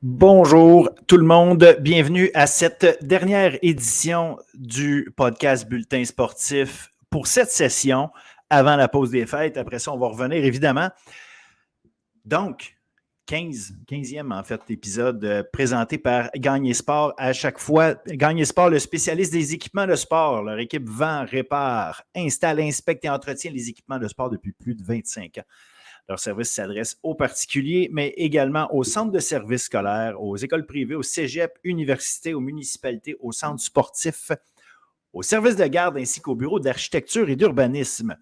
Bonjour tout le monde, bienvenue à cette dernière édition du podcast Bulletin sportif pour cette session avant la pause des fêtes. Après ça, on va revenir évidemment. Donc, 15e en fait épisode présenté par Gagné Sport. À chaque fois, Gagné Sport, le spécialiste des équipements de sport. Leur équipe vend, répare, installe, inspecte et entretient les équipements de sport depuis plus de 25 ans. Leur service s'adresse aux particuliers, mais également aux centres de services scolaires, aux écoles privées, aux cégeps, universités, aux municipalités, aux centres sportifs, aux services de garde ainsi qu'aux bureaux d'architecture et d'urbanisme.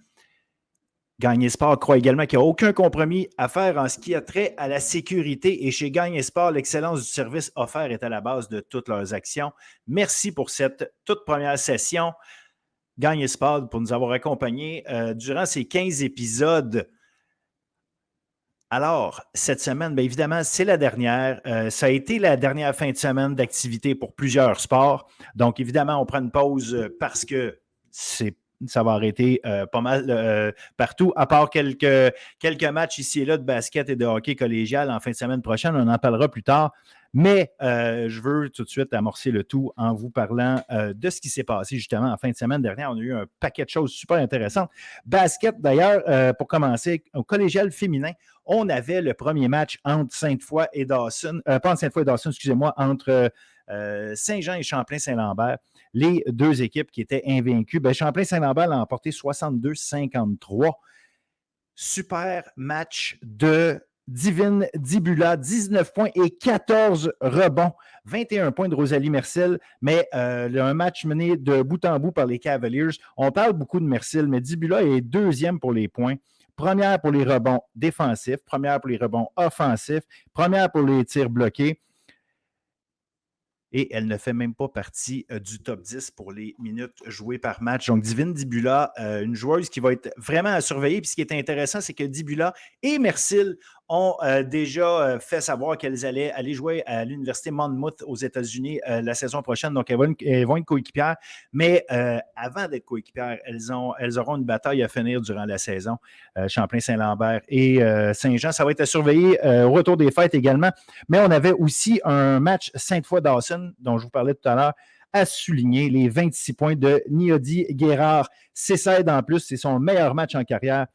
Gagné Sport croit également qu'il n'y a aucun compromis à faire en ce qui a trait à la sécurité et chez Gagné Sport, l'excellence du service offert est à la base de toutes leurs actions. Merci pour cette toute première session. Gagné Sport pour nous avoir accompagnés durant ces 15 épisodes. Alors, cette semaine, bien évidemment, c'est la dernière. Ça a été la dernière fin de semaine d'activité pour plusieurs sports. Donc, évidemment, on prend une pause parce que ça va arrêter pas mal partout, à part quelques matchs ici et là de basket et de hockey collégial en fin de semaine prochaine. On en parlera plus tard. Mais je veux tout de suite amorcer le tout en vous parlant de ce qui s'est passé justement en fin de semaine dernière. On a eu un paquet de choses super intéressantes. Basket, d'ailleurs, pour commencer, au collégial féminin, on avait le premier match entre Sainte-Foy et Dawson, pas entre Sainte-Foy et Dawson, excusez-moi, entre Saint-Jean et Champlain-Saint-Lambert, les deux équipes qui étaient invaincues. Bien, Champlain-Saint-Lambert l'a emporté 62-53. Super match de Divine Dibula, 19 points et 14 rebonds. 21 points de Rosalie Mercil, mais un match mené de bout en bout par les Cavaliers. On parle beaucoup de Mercil, mais Dibula est deuxième pour les points. Première pour les rebonds défensifs, première pour les rebonds offensifs, première pour les tirs bloqués. Et elle ne fait même pas partie du top 10 pour les minutes jouées par match. Donc, Divine Dibula, une joueuse qui va être vraiment à surveiller. Puis ce qui est intéressant, c'est que Dibula et Mercil ont déjà fait savoir qu'elles allaient aller jouer à l'Université Monmouth aux États-Unis la saison prochaine. Donc, elles vont être coéquipières. Mais avant d'être coéquipières, elles auront une bataille à finir durant la saison. Champlain-Saint-Lambert et Saint-Jean, ça va être à surveiller au retour des fêtes également. Mais on avait aussi un match Sainte-Foy-Dawson, dont je vous parlais tout à l'heure, à souligner les 26 points de Niodi Guérard. C'est en plus, c'est son meilleur match en carrière.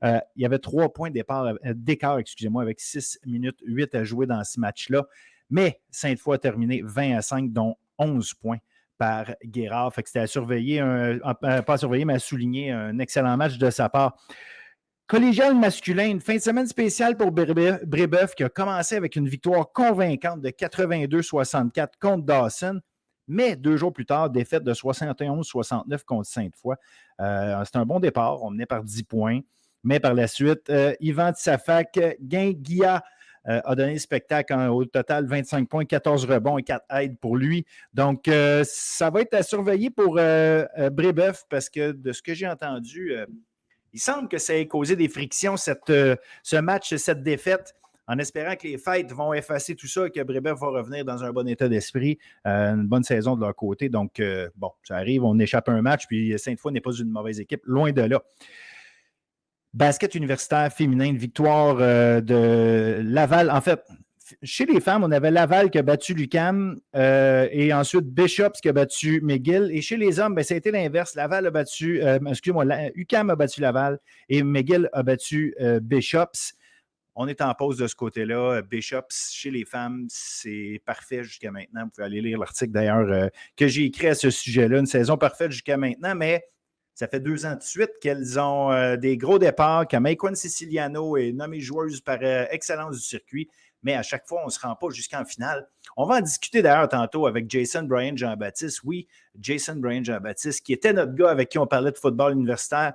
Il y avait 3 points d'écart, avec 6 minutes 8 à jouer dans ce match-là. Mais Sainte-Foy a terminé 20-5, dont 11 points par Guérard. Fait que c'était à surveiller, pas à surveiller, mais à souligner un excellent match de sa part. Collégial masculin, une fin de semaine spéciale pour Brébeuf qui a commencé avec une victoire convaincante de 82-64 contre Dawson, mais 2 jours plus tard, défaite de 71-69 contre Sainte-Foy. C'est un bon départ, on menait par 10 points, mais par la suite, Yvan Tsafak Guinguia a donné le spectacle au total 25 points, 14 rebonds et 4 aides pour lui. Donc, ça va être à surveiller pour Brébeuf parce que de ce que j'ai entendu, il semble que ça ait causé des frictions, ce match, cette défaite, en espérant que les fêtes vont effacer tout ça et que Brébeuf va revenir dans un bon état d'esprit, une bonne saison de leur côté. Donc, bon, ça arrive, on échappe à un match, puis Sainte-Foy n'est pas une mauvaise équipe, loin de là. Basket universitaire féminin, une victoire de Laval. En fait, chez les femmes, on avait Laval qui a battu l'UQAM et ensuite Bishops qui a battu McGill. Et chez les hommes, ben, ça a été l'inverse. Laval a battu, UQAM a battu Laval et McGill a battu Bishops. On est en pause de ce côté-là. Bishops, chez les femmes, c'est parfait jusqu'à maintenant. Vous pouvez aller lire l'article d'ailleurs que j'ai écrit à ce sujet-là. Une saison parfaite jusqu'à maintenant, mais ça fait 2 ans de suite qu'elles ont des gros départs, que Maïkwan Siciliano est nommée joueuse par excellence du circuit, mais à chaque fois, on ne se rend pas jusqu'en finale. On va en discuter d'ailleurs tantôt avec Jason Bryan Jean-Baptiste. Oui, Jason Bryan Jean-Baptiste, qui était notre gars avec qui on parlait de football universitaire.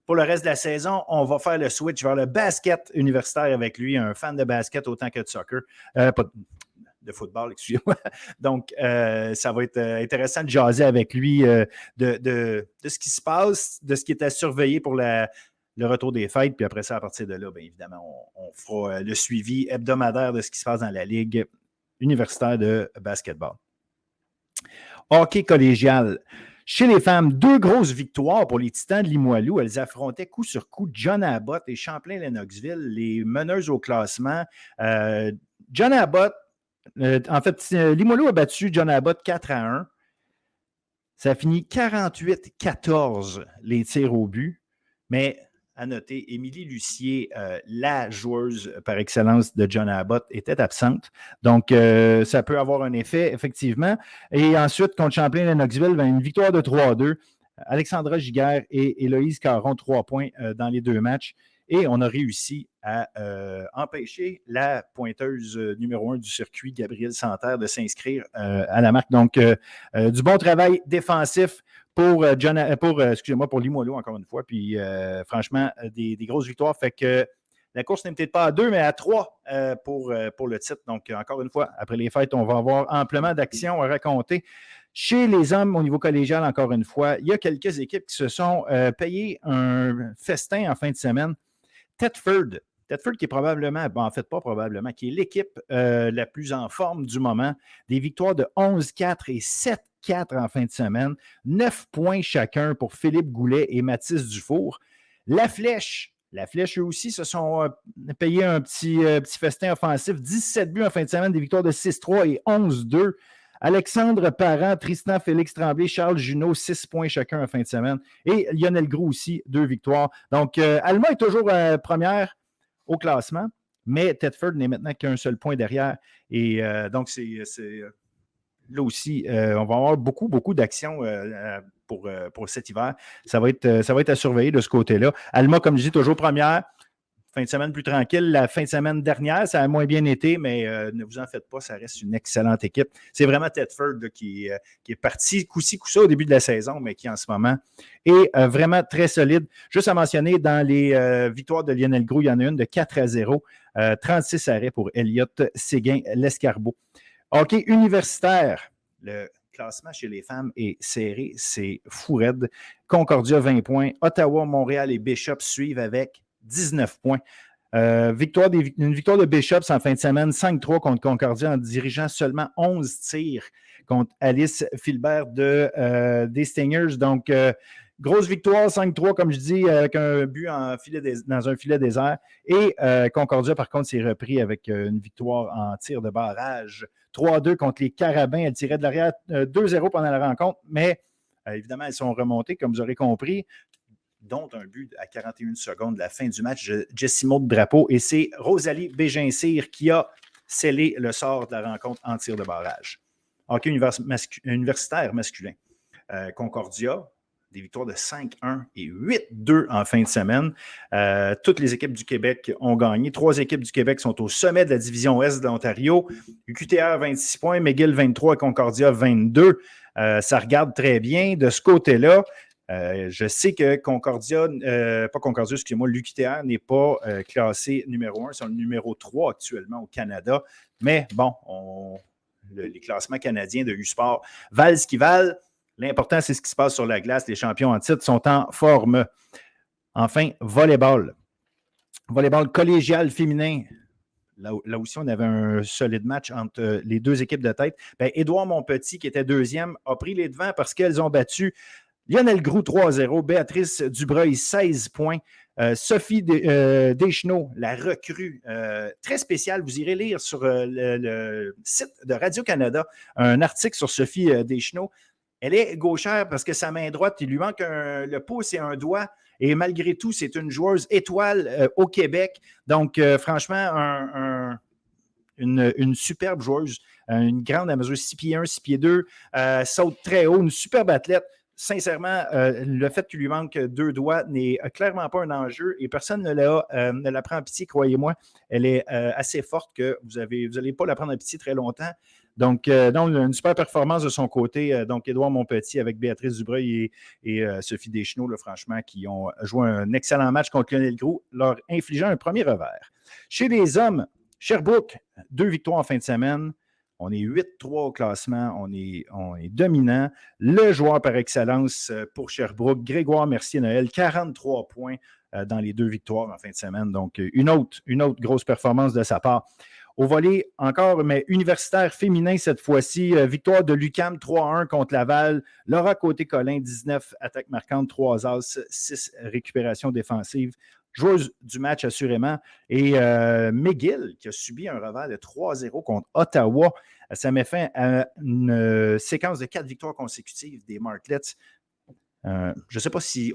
Pour le reste de la saison, on va faire le switch vers le basket universitaire avec lui, un fan de basket autant que de soccer. De football, excusez-moi. Donc, ça va être intéressant de jaser avec lui de ce qui se passe, de ce qui est à surveiller pour le retour des fêtes. Puis après ça, à partir de là, bien évidemment, on fera le suivi hebdomadaire de ce qui se passe dans la Ligue universitaire de basketball. Hockey collégial. Chez les femmes, 2 grosses victoires pour les Titans de Limoilou. Elles affrontaient coup sur coup John Abbott et Champlain-Lennoxville, les meneuses au classement. John Abbott, Limoilou a battu John Abbott 4-1. Ça a fini 48-14 les tirs au but. Mais à noter, Émilie Lucier, la joueuse par excellence de John Abbott, était absente. Donc, ça peut avoir un effet, effectivement. Et ensuite, contre Champlain-Lennoxville, une victoire de 3-2. Alexandra Giguère et Héloïse Caron, 3 points dans les 2 matchs. Et on a réussi à empêcher la pointeuse numéro 1 du circuit, Gabrielle Santerre, de s'inscrire à la marque. Donc, du bon travail défensif pour Limoilou, encore une fois. Puis, franchement, des grosses victoires. Fait que la course n'est peut-être pas à 2, mais à 3 pour le titre. Donc, encore une fois, après les fêtes, on va avoir amplement d'actions à raconter. Chez les hommes, au niveau collégial, encore une fois, il y a quelques équipes qui se sont payées un festin en fin de semaine. Thetford, qui est probablement, en fait pas probablement, qui est l'équipe la plus en forme du moment. Des victoires de 11-4 et 7-4 en fin de semaine. 9 points chacun pour Philippe Goulet et Mathis Dufour. La Flèche, eux aussi, se sont payés un petit festin offensif. 17 buts en fin de semaine, des victoires de 6-3 et 11-2. Alexandre Parent, Tristan Félix Tremblay, Charles Junot, 6 points chacun en fin de semaine. Et Lionel Groux aussi, 2 victoires. Donc, Alma est toujours première au classement, mais Thetford n'est maintenant qu'un seul point derrière. Et donc, c'est là aussi, on va avoir beaucoup d'actions pour cet hiver. Ça va être à surveiller de ce côté-là. Alma, comme je dis, toujours première. Fin de semaine plus tranquille. La fin de semaine dernière, ça a moins bien été, mais ne vous en faites pas, ça reste une excellente équipe. C'est vraiment Thetford qui est parti coup-ci, coup-ça au début de la saison, mais qui en ce moment est vraiment très solide. Juste à mentionner, dans les victoires de Lionel Groux, il y en a une de 4-0, 36 arrêts pour Elliott Séguin-Lescarbot. Hockey universitaire, le classement chez les femmes est serré, c'est fou raide. Concordia, 20 points. Ottawa, Montréal et Bishop suivent avec 19 points. Une victoire de Bishops en fin de semaine, 5-3 contre Concordia en dirigeant seulement 11 tirs contre Alice Filbert des Stingers. Donc, grosse victoire, 5-3, comme je dis, avec un but dans un filet désert. Et Concordia, par contre, s'est repris avec une victoire en tir de barrage. 3-2 contre les Carabins. Elle tirait de l'arrière 2-0 pendant la rencontre, mais évidemment, elles sont remontées, comme vous aurez compris, dont un but à 41 secondes de la fin du match, Jessie Maud Drapeau. Et c'est Rosalie Bégin-Cyr qui a scellé le sort de la rencontre en tir de barrage. Hockey universitaire masculin. Concordia, des victoires de 5-1 et 8-2 en fin de semaine. Toutes les équipes du Québec ont gagné. 3 équipes du Québec sont au sommet de la division Ouest de l'Ontario. UQTR, 26 points. McGill, 23 et Concordia, 22. Ça regarde très bien de ce côté-là. Je sais que l'UQTR n'est pas classé numéro 1, c'est le numéro 3 actuellement au Canada. Mais bon, les classements canadiens de U-Sport valent ce qu'ils valent. L'important, c'est ce qui se passe sur la glace. Les champions en titre sont en forme. Enfin, volleyball. Volleyball collégial féminin. Là aussi, on avait un solide match entre les 2 équipes de tête. Édouard Montpetit, qui était 2e, a pris les devants parce qu'elles ont battu Lionel Groux, 3-0. Béatrice Dubreuil, 16 points. Sophie Deschenaux, la recrue, très spéciale. Vous irez lire sur le site de Radio-Canada un article sur Sophie Deschenaux. Elle est gauchère parce que sa main droite, il lui manque le pouce et un doigt. Et malgré tout, c'est une joueuse étoile au Québec. Donc, franchement, une superbe joueuse. Une grande, à mesure 6 pieds 1, 6 pieds 2. Saute très haut, une superbe athlète. Sincèrement, le fait qu'il lui manque 2 doigts n'est clairement pas un enjeu et personne ne la prend en pitié, croyez-moi. Elle est assez forte que vous n'allez pas la prendre en pitié très longtemps. Donc, une super performance de son côté. Donc, Édouard Montpetit avec Béatrice Dubreuil et Sophie Deschenaux, là, franchement, qui ont joué un excellent match contre Lionel Groux, leur infligeant un premier revers. Chez les hommes, Sherbrooke, 2 victoires en fin de semaine. On est 8-3 au classement, on est dominant. Le joueur par excellence pour Sherbrooke, Grégoire Mercier-Noël, 43 points dans les 2 victoires en fin de semaine. Donc, une autre grosse performance de sa part. Au volley, encore, mais universitaire féminin cette fois-ci. Victoire de l'UQAM 3-1 contre Laval. Laura Côté-Colin, 19 attaques marquantes, 3 as, 6 récupérations défensives. Joueuse du match, assurément. Et McGill, qui a subi un revers de 3-0 contre Ottawa. Ça met fin à une séquence de 4 victoires consécutives des Martlets. Je ne sais pas si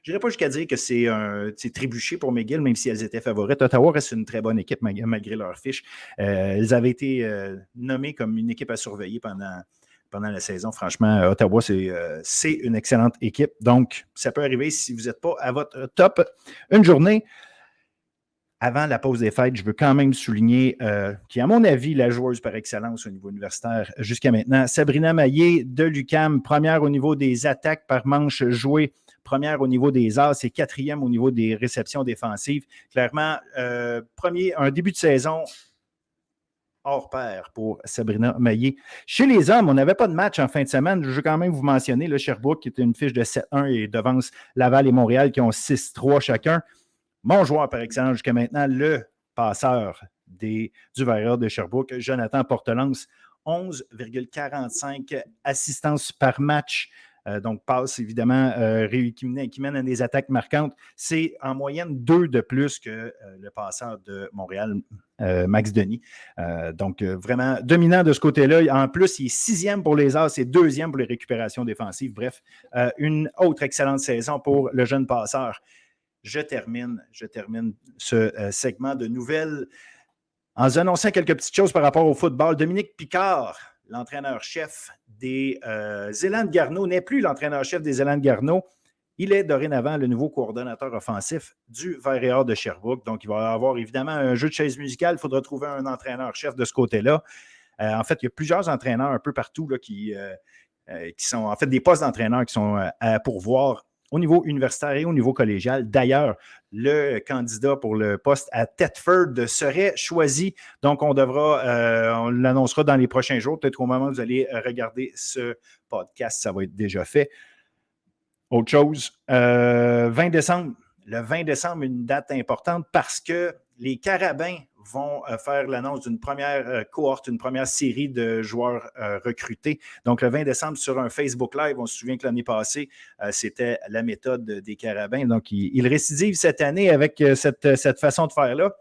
je n'irai pas jusqu'à dire que c'est trébuché pour McGill, même si elles étaient favorites. Ottawa reste une très bonne équipe malgré leur fiche. Elles avaient été nommées comme une équipe à surveiller pendant la saison. Franchement, Ottawa, c'est une excellente équipe. Donc, ça peut arriver si vous n'êtes pas à votre top une journée. Avant la pause des fêtes, je veux quand même souligner qui est, à mon avis, la joueuse par excellence au niveau universitaire jusqu'à maintenant. Sabrina Maillé de l'UQAM, première au niveau des attaques par manche jouées, première au niveau des as et quatrième au niveau des réceptions défensives. Clairement, un début de saison hors pair pour Sabrina Maillé. Chez les hommes, on n'avait pas de match en fin de semaine. Je veux quand même vous mentionner le Sherbrooke qui était une fiche de 7-1 et devance Laval et Montréal qui ont 6-3 chacun. Mon joueur par excellence jusqu'à maintenant, le passeur du Vert de Sherbrooke, Jonathan Portelance, 11,45 assistances par match. Donc, passe évidemment qui mène à des attaques marquantes. C'est en moyenne 2 de plus que le passeur de Montréal, Max Denis. Donc, vraiment dominant de ce côté-là. En plus, il est 6e pour les as et 2e pour les récupérations défensives. Bref, une autre excellente saison pour le jeune passeur. Je termine ce segment de nouvelles en vous annonçant quelques petites choses par rapport au football. Dominique Picard, l'entraîneur-chef des Élans de Garneau, n'est plus l'entraîneur-chef des Élans de Garneau. Il est dorénavant le nouveau coordonnateur offensif du Vert et Or de Sherbrooke. Donc, il va y avoir évidemment un jeu de chaise musicale. Il faudra trouver un entraîneur-chef de ce côté-là. En fait, il y a plusieurs entraîneurs un peu partout là, qui sont en fait des postes d'entraîneurs qui sont à pourvoir au niveau universitaire et au niveau collégial. D'ailleurs, le candidat pour le poste à Thetford serait choisi. Donc, on l'annoncera dans les prochains jours. Peut-être qu'au moment où vous allez regarder ce podcast, ça va être déjà fait. Autre chose, 20 décembre. Le 20 décembre, une date importante parce que les Carabins vont faire l'annonce d'une première cohorte, une première série de joueurs recrutés. Donc, le 20 décembre, sur un Facebook Live, on se souvient que l'année passée, c'était la méthode des Carabins. Donc, ils récidivent cette année avec cette façon de faire-là.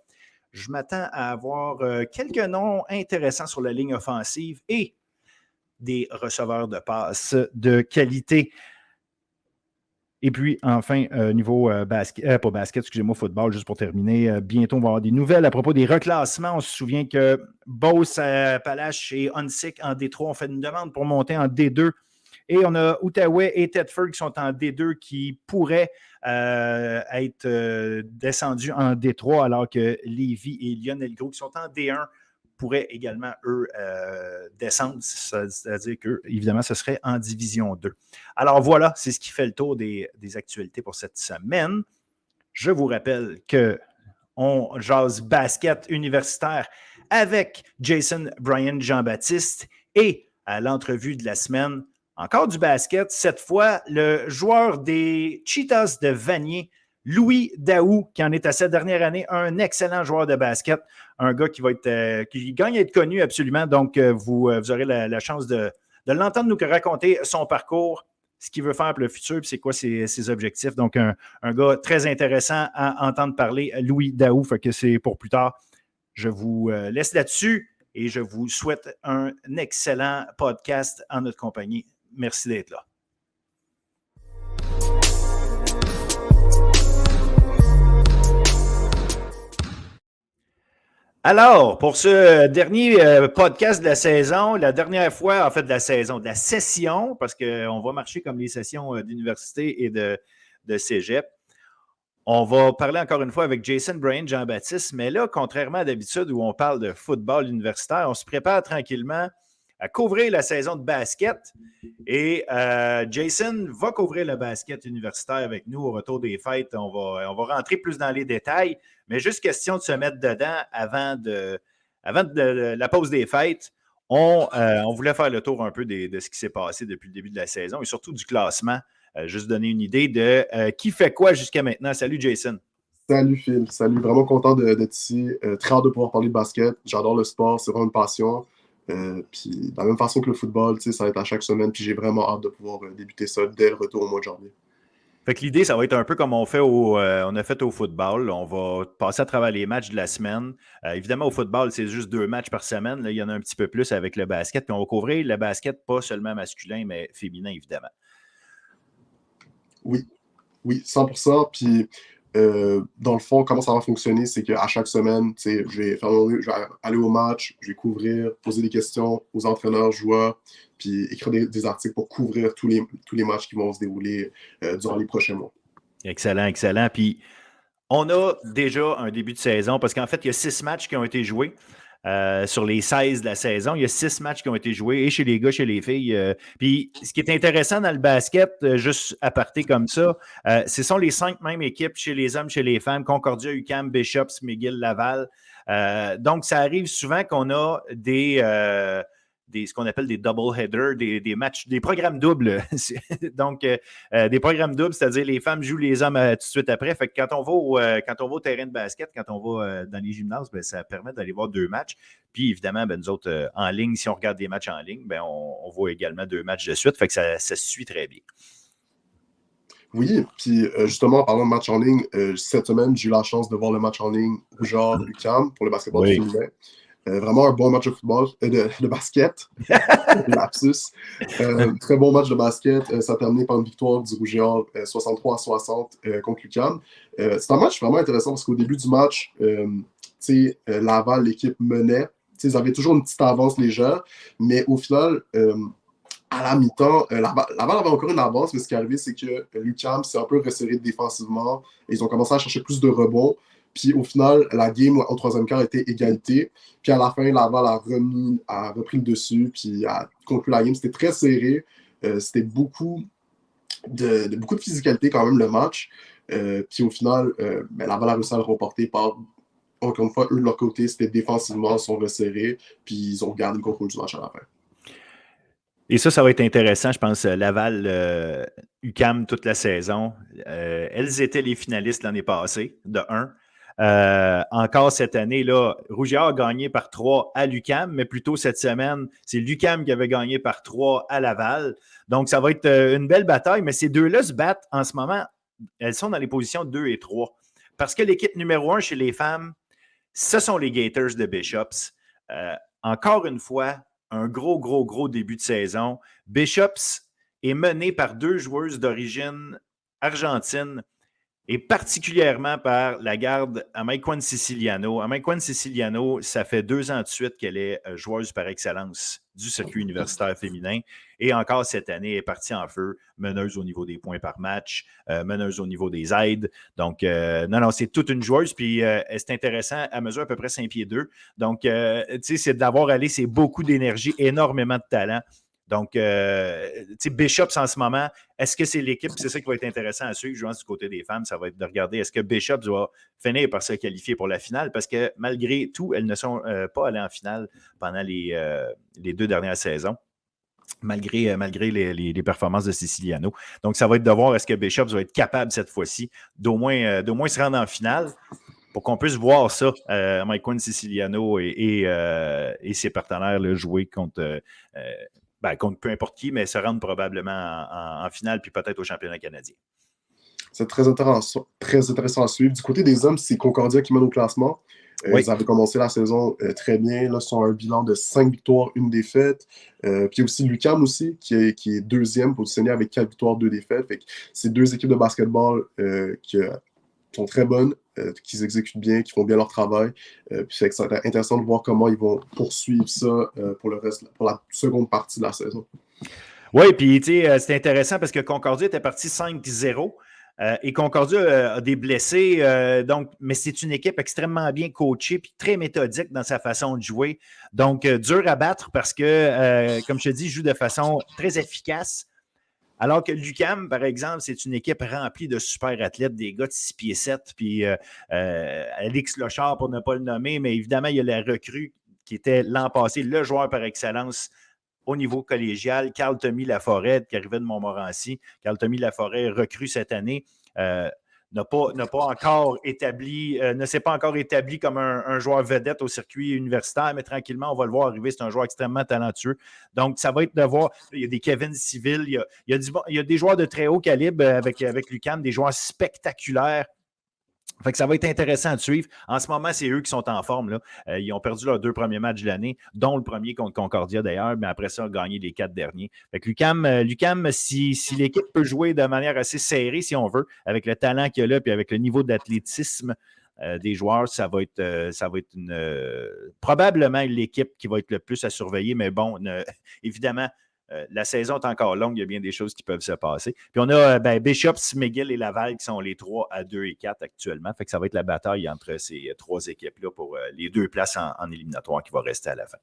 Je m'attends à avoir quelques noms intéressants sur la ligne offensive et des receveurs de passes de qualité. Et puis, enfin, niveau football, juste pour terminer, bientôt, on va avoir des nouvelles à propos des reclassements. On se souvient que Beauce, Palache et Hunsick en D3 ont fait une demande pour monter en D2. Et on a Outaouais et Thetford qui sont en D2 qui pourraient être descendus en D3, alors que Lévis et Lionel-Gros qui sont en D1 pourraient également, eux, descendre. C'est-à-dire que, évidemment, ce serait en Division 2. Alors voilà, c'est ce qui fait le tour des actualités pour cette semaine. Je vous rappelle qu'on jase basket universitaire avec Jason Bryan Jean-Baptiste et à l'entrevue de la semaine, encore du basket. Cette fois, le joueur des Cheetahs de Vanier, Louis Daou, qui en est à sa dernière année, un excellent joueur de basket, un gars qui gagne à être connu absolument. Donc, vous aurez la chance de l'entendre nous raconter son parcours, ce qu'il veut faire pour le futur, puis c'est quoi ses objectifs. Donc, un gars très intéressant à entendre parler, Louis Daou. Fait que c'est pour plus tard. Je vous laisse là-dessus et je vous souhaite un excellent podcast en notre compagnie. Merci d'être là. Alors, pour ce dernier podcast de la saison, la dernière fois, en fait, de la session, parce qu'on va marcher comme les sessions d'université et de cégep, on va parler encore une fois avec Jason Bryan Jean-Baptiste, mais là, contrairement à d'habitude où on parle de football universitaire, on se prépare tranquillement à couvrir la saison de basket. Et Jason va couvrir le basket universitaire avec nous au retour des fêtes. On va rentrer plus dans les détails, mais juste question de se mettre dedans avant de la pause des fêtes. On voulait faire le tour un peu de ce qui s'est passé depuis le début de la saison et surtout du classement. Juste donner une idée de qui fait quoi jusqu'à maintenant. Salut Jason. Salut Phil, salut, vraiment content d'être ici. Très hâte de pouvoir parler de basket. J'adore le sport, c'est vraiment une passion. Puis de la même façon que le football, tu sais, ça va être à chaque semaine. Puis j'ai vraiment hâte de pouvoir débuter ça dès le retour au mois de janvier. Fait que l'idée, ça va être un peu comme on a fait au football. On va passer à travers les matchs de la semaine. Évidemment, au football, c'est juste 2 matchs par semaine. Là, il y en a un petit peu plus avec le basket. Puis on va couvrir le basket, pas seulement masculin, mais féminin, évidemment. Oui, oui, 100%. Puis dans le fond, comment ça va fonctionner, c'est qu'à chaque semaine, tu sais, je vais aller au match, je vais couvrir, poser des questions aux entraîneurs, joueurs, puis écrire des articles pour couvrir tous les matchs qui vont se dérouler durant les prochains mois. Excellent, excellent. Puis on a déjà un début de saison parce qu'en fait, il y a 6 matchs qui ont été joués. Sur les 16 de la saison, il y a 6 matchs qui ont été joués, et chez les gars, chez les filles. Puis, ce qui est intéressant dans le basket, juste à partir comme ça, ce sont les 5 mêmes équipes chez les hommes, chez les femmes, Concordia, UQAM, Bishops, McGill, Laval. Donc, ça arrive souvent qu'on a ce qu'on appelle des double headers, des matchs, des programmes doubles. Donc, des programmes doubles, c'est-à-dire les femmes jouent les hommes tout de suite après. Fait que quand on va au terrain de basket, quand on va dans les gymnases, ben, ça permet d'aller voir 2 matchs. Puis évidemment, ben, nous autres, en ligne, si on regarde des matchs en ligne, ben, on voit également 2 matchs de suite. Fait que ça se suit très bien. Oui, puis justement, en parlant de match en ligne, cette semaine, j'ai eu la chance de voir le match en ligne Rougeard-UQAM pour le basketball Oui. féminin. Vraiment un bon match de football, de basket. Lapsus. Très bon match de basket. Ça a terminé par une victoire du Rougeard 63-60 contre l'UQAM. C'est un match vraiment intéressant parce qu'au début du match, Laval, l'équipe menait. Ils avaient toujours une petite avance légère, mais au final, à la mi-temps, Laval avait encore une avance, mais ce qui est arrivé, c'est que l'UQAM s'est un peu resserré défensivement. Ils ont commencé à chercher plus de rebonds. Puis au final, la game au troisième quart était égalité. Puis à la fin, Laval a repris le dessus, puis a conclu la game. C'était très serré. C'était beaucoup de physicalité quand même, le match. Puis au final, Laval a réussi à le remporter par, encore une fois, eux de leur côté, c'était défensivement, ils sont resserrés, puis ils ont gardé le contrôle du match à la fin. Et ça va être intéressant, je pense, Laval, UQAM toute la saison. Elles étaient les finalistes l'année passée, de 1. Encore cette année, là, Rougiard a gagné par 3 à l'UQAM, mais plutôt cette semaine, c'est l'UQAM qui avait gagné par 3 à Laval. Donc, ça va être une belle bataille, mais ces deux-là se battent en ce moment. Elles sont dans les positions 2 et 3. Parce que l'équipe numéro 1 chez les femmes, ce sont les Gators de Bishops. Encore une fois, un gros début de saison. Bishops est mené par 2 joueuses d'origine argentine et particulièrement par la garde Amaikwan Siciliano. Amaikwan Siciliano, ça fait 2 ans de suite qu'elle est joueuse par excellence du circuit universitaire féminin. Et encore cette année, elle est partie en feu, meneuse au niveau des points par match, meneuse au niveau des aides. Donc, non, c'est toute une joueuse. Puis, c'est intéressant, elle mesure à peu près 5 pieds 2. Donc, tu sais, c'est d'avoir allé, c'est beaucoup d'énergie, énormément de talent. Donc, tu sais, Bishops en ce moment, est-ce que c'est l'équipe? C'est ça qui va être intéressant à suivre, jouant du côté des femmes. Ça va être de regarder est-ce que Bishops va finir par se qualifier pour la finale? Parce que malgré tout, elles ne sont pas allées en finale pendant les 2 dernières saisons, malgré les performances de Siciliano. Donc, ça va être de voir est-ce que Bishops va être capable cette fois-ci d'au moins se rendre en finale pour qu'on puisse voir ça, Maikwan Siciliano et ses partenaires là, jouer contre peu importe qui, mais se rendre probablement en finale, puis peut-être au championnat canadien. C'est très intéressant à suivre. Du côté des hommes, c'est Concordia qui mène au classement. Oui. Ils avaient commencé la saison très bien. Là, ils sont à un bilan de 5 victoires, 1 défaite. Puis il y a aussi l'UQAM aussi, qui est deuxième positionné avec 4 victoires, 2 défaites. Fait que c'est 2 équipes de basketball qui sont très bonnes, qui s'exécutent bien, qui font bien leur travail. Puis c'est intéressant de voir comment ils vont poursuivre ça pour la seconde partie de la saison. Oui, puis tu sais, c'est intéressant parce que Concordia était parti 5-0. Et Concordia a des blessés, mais c'est une équipe extrêmement bien coachée puis très méthodique dans sa façon de jouer. Donc, dur à battre parce que, comme je te dis, joue de façon très efficace. Alors que l'UQAM, par exemple, c'est une équipe remplie de super athlètes, des gars de 6 pieds 7, puis Alex Lochard, pour ne pas le nommer, mais évidemment, il y a la recrue qui était l'an passé le joueur par excellence au niveau collégial, Carl Tommy Laforêt, qui arrivait de Montmorency. Carl Tommy Laforêt recrue cette année. n'a pas encore établi, ne s'est pas encore établi comme un joueur vedette au circuit universitaire, mais tranquillement, on va le voir arriver. C'est un joueur extrêmement talentueux. Donc, ça va être de voir. Il y a des Kevin Civil, il y a des joueurs de très haut calibre avec l'UQAM, des joueurs spectaculaires. Fait que ça va être intéressant à suivre. En ce moment, c'est eux qui sont en forme. Là. Ils ont perdu leurs 2 premiers matchs de l'année, dont le premier contre Concordia d'ailleurs, mais après ça, ils ont gagné les 4 derniers. Fait que l'UQAM, si l'équipe peut jouer de manière assez serrée, si on veut, avec le talent qu'il y a là, puis avec le niveau d'athlétisme des joueurs, ça va être probablement l'équipe qui va être le plus à surveiller. Mais bon, évidemment, la saison est encore longue, il y a bien des choses qui peuvent se passer. Puis on a Bishops, McGill et Laval qui sont les 3 à 2 et 4 actuellement. Fait que ça va être la bataille entre ces 3 équipes-là pour les 2 places en éliminatoire qui vont rester à la fin.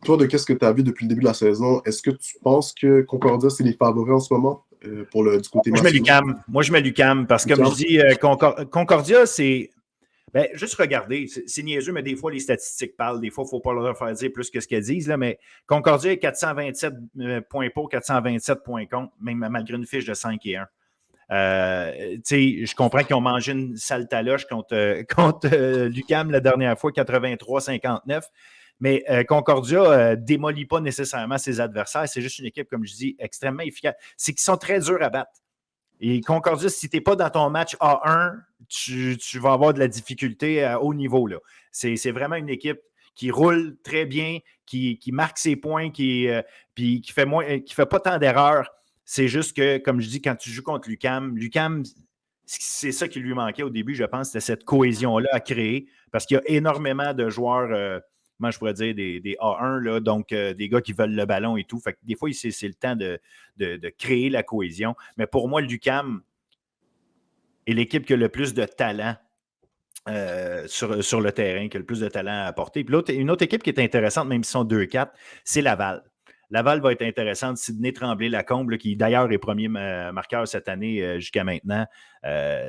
Toi, de qu'est-ce que tu as vu depuis le début de la saison, est-ce que tu penses que Concordia, c'est les favoris en ce moment du côté masculin? Moi, je mets l'UQAM parce que, comme je dis, Concordia, c'est... juste regarder, c'est niaiseux, mais des fois, les statistiques parlent. Des fois, il ne faut pas leur faire dire plus que ce qu'elles disent. Là, mais Concordia est 427 points pour, 427 points contre, même malgré une fiche de 5 et 1. Je comprends qu'ils ont mangé une sale taloche contre l'UQAM la dernière fois, 83-59. Mais Concordia ne démolit pas nécessairement ses adversaires. C'est juste une équipe, comme je dis, extrêmement efficace. C'est qu'ils sont très durs à battre. Et Concordia, si tu n'es pas dans ton match A1, tu vas avoir de la difficulté à haut niveau. Là. C'est vraiment une équipe qui roule très bien, qui marque ses points, puis qui fait pas tant d'erreurs. C'est juste que, comme je dis, quand tu joues contre l'UQAM, c'est ça qui lui manquait au début, je pense, c'était cette cohésion-là à créer, parce qu'il y a énormément de joueurs, comment je pourrais dire, des A1, là, donc des gars qui veulent le ballon et tout. Fait que des fois, c'est le temps de créer la cohésion. Mais pour moi, l'UQAM est l'équipe qui a le plus de talent sur le terrain, qui a le plus de talent à apporter. Puis une autre équipe qui est intéressante, même s'ils sont 2-4, c'est Laval. Laval va être intéressante. Sidney Tremblay-Lacombe, qui d'ailleurs est premier marqueur cette année jusqu'à maintenant.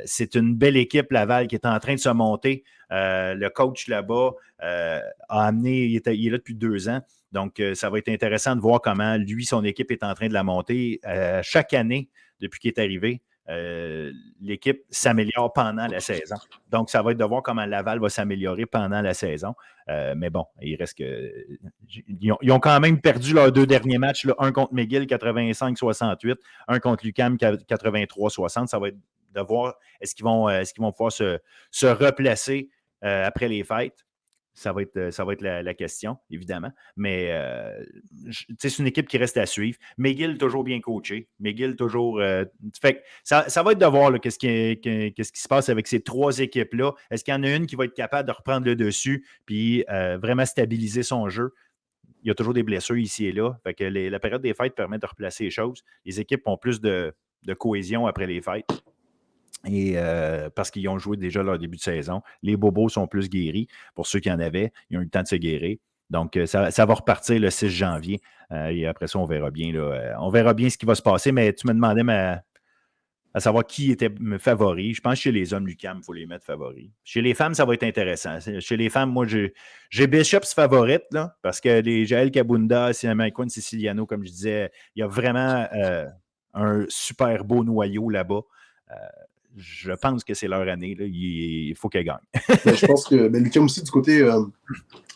C'est une belle équipe, Laval, qui est en train de se monter. Le coach là-bas a amené, il est là depuis 2 ans. Donc, ça va être intéressant de voir comment lui, son équipe est en train de la monter. Chaque année, depuis qu'il est arrivé, l'équipe s'améliore pendant la saison. Donc, ça va être de voir comment Laval va s'améliorer pendant la saison. Mais bon, il reste que... Ils ont quand même perdu leurs 2 derniers matchs. Là, un contre McGill, 85-68. Un contre l'UQAM, 83-60. Ça va être de voir est-ce qu'ils vont pouvoir se replacer après les fêtes. Ça va être la question, évidemment. Mais c'est une équipe qui reste à suivre. McGill, toujours bien coaché. McGill, toujours... fait ça va être de voir qu'est-ce qui se passe avec ces 3 équipes-là. Est-ce qu'il y en a une qui va être capable de reprendre le dessus puis vraiment stabiliser son jeu? Il y a toujours des blessures ici et là. Fait que la période des fêtes permet de replacer les choses. Les équipes ont plus de cohésion après les fêtes. Et parce qu'ils ont joué déjà leur début de saison. Les bobos sont plus guéris. Pour ceux qui en avaient, ils ont eu le temps de se guérir. Donc, ça va repartir le 6 janvier. Et après ça, on verra bien. Là, on verra bien ce qui va se passer. Mais tu me demandais à savoir qui était favori. Je pense que chez les hommes, l'UQAM, il faut les mettre favoris. Chez les femmes, ça va être intéressant. Chez les femmes, moi, j'ai Bishops favorite, là, parce que les Jaël Kabunda, Maïkoun Siciliano, comme je disais, il y a vraiment un super beau noyau là-bas. Je pense que c'est leur année. Là. Il faut qu'elle gagne. Je pense que l'UQAM aussi, du côté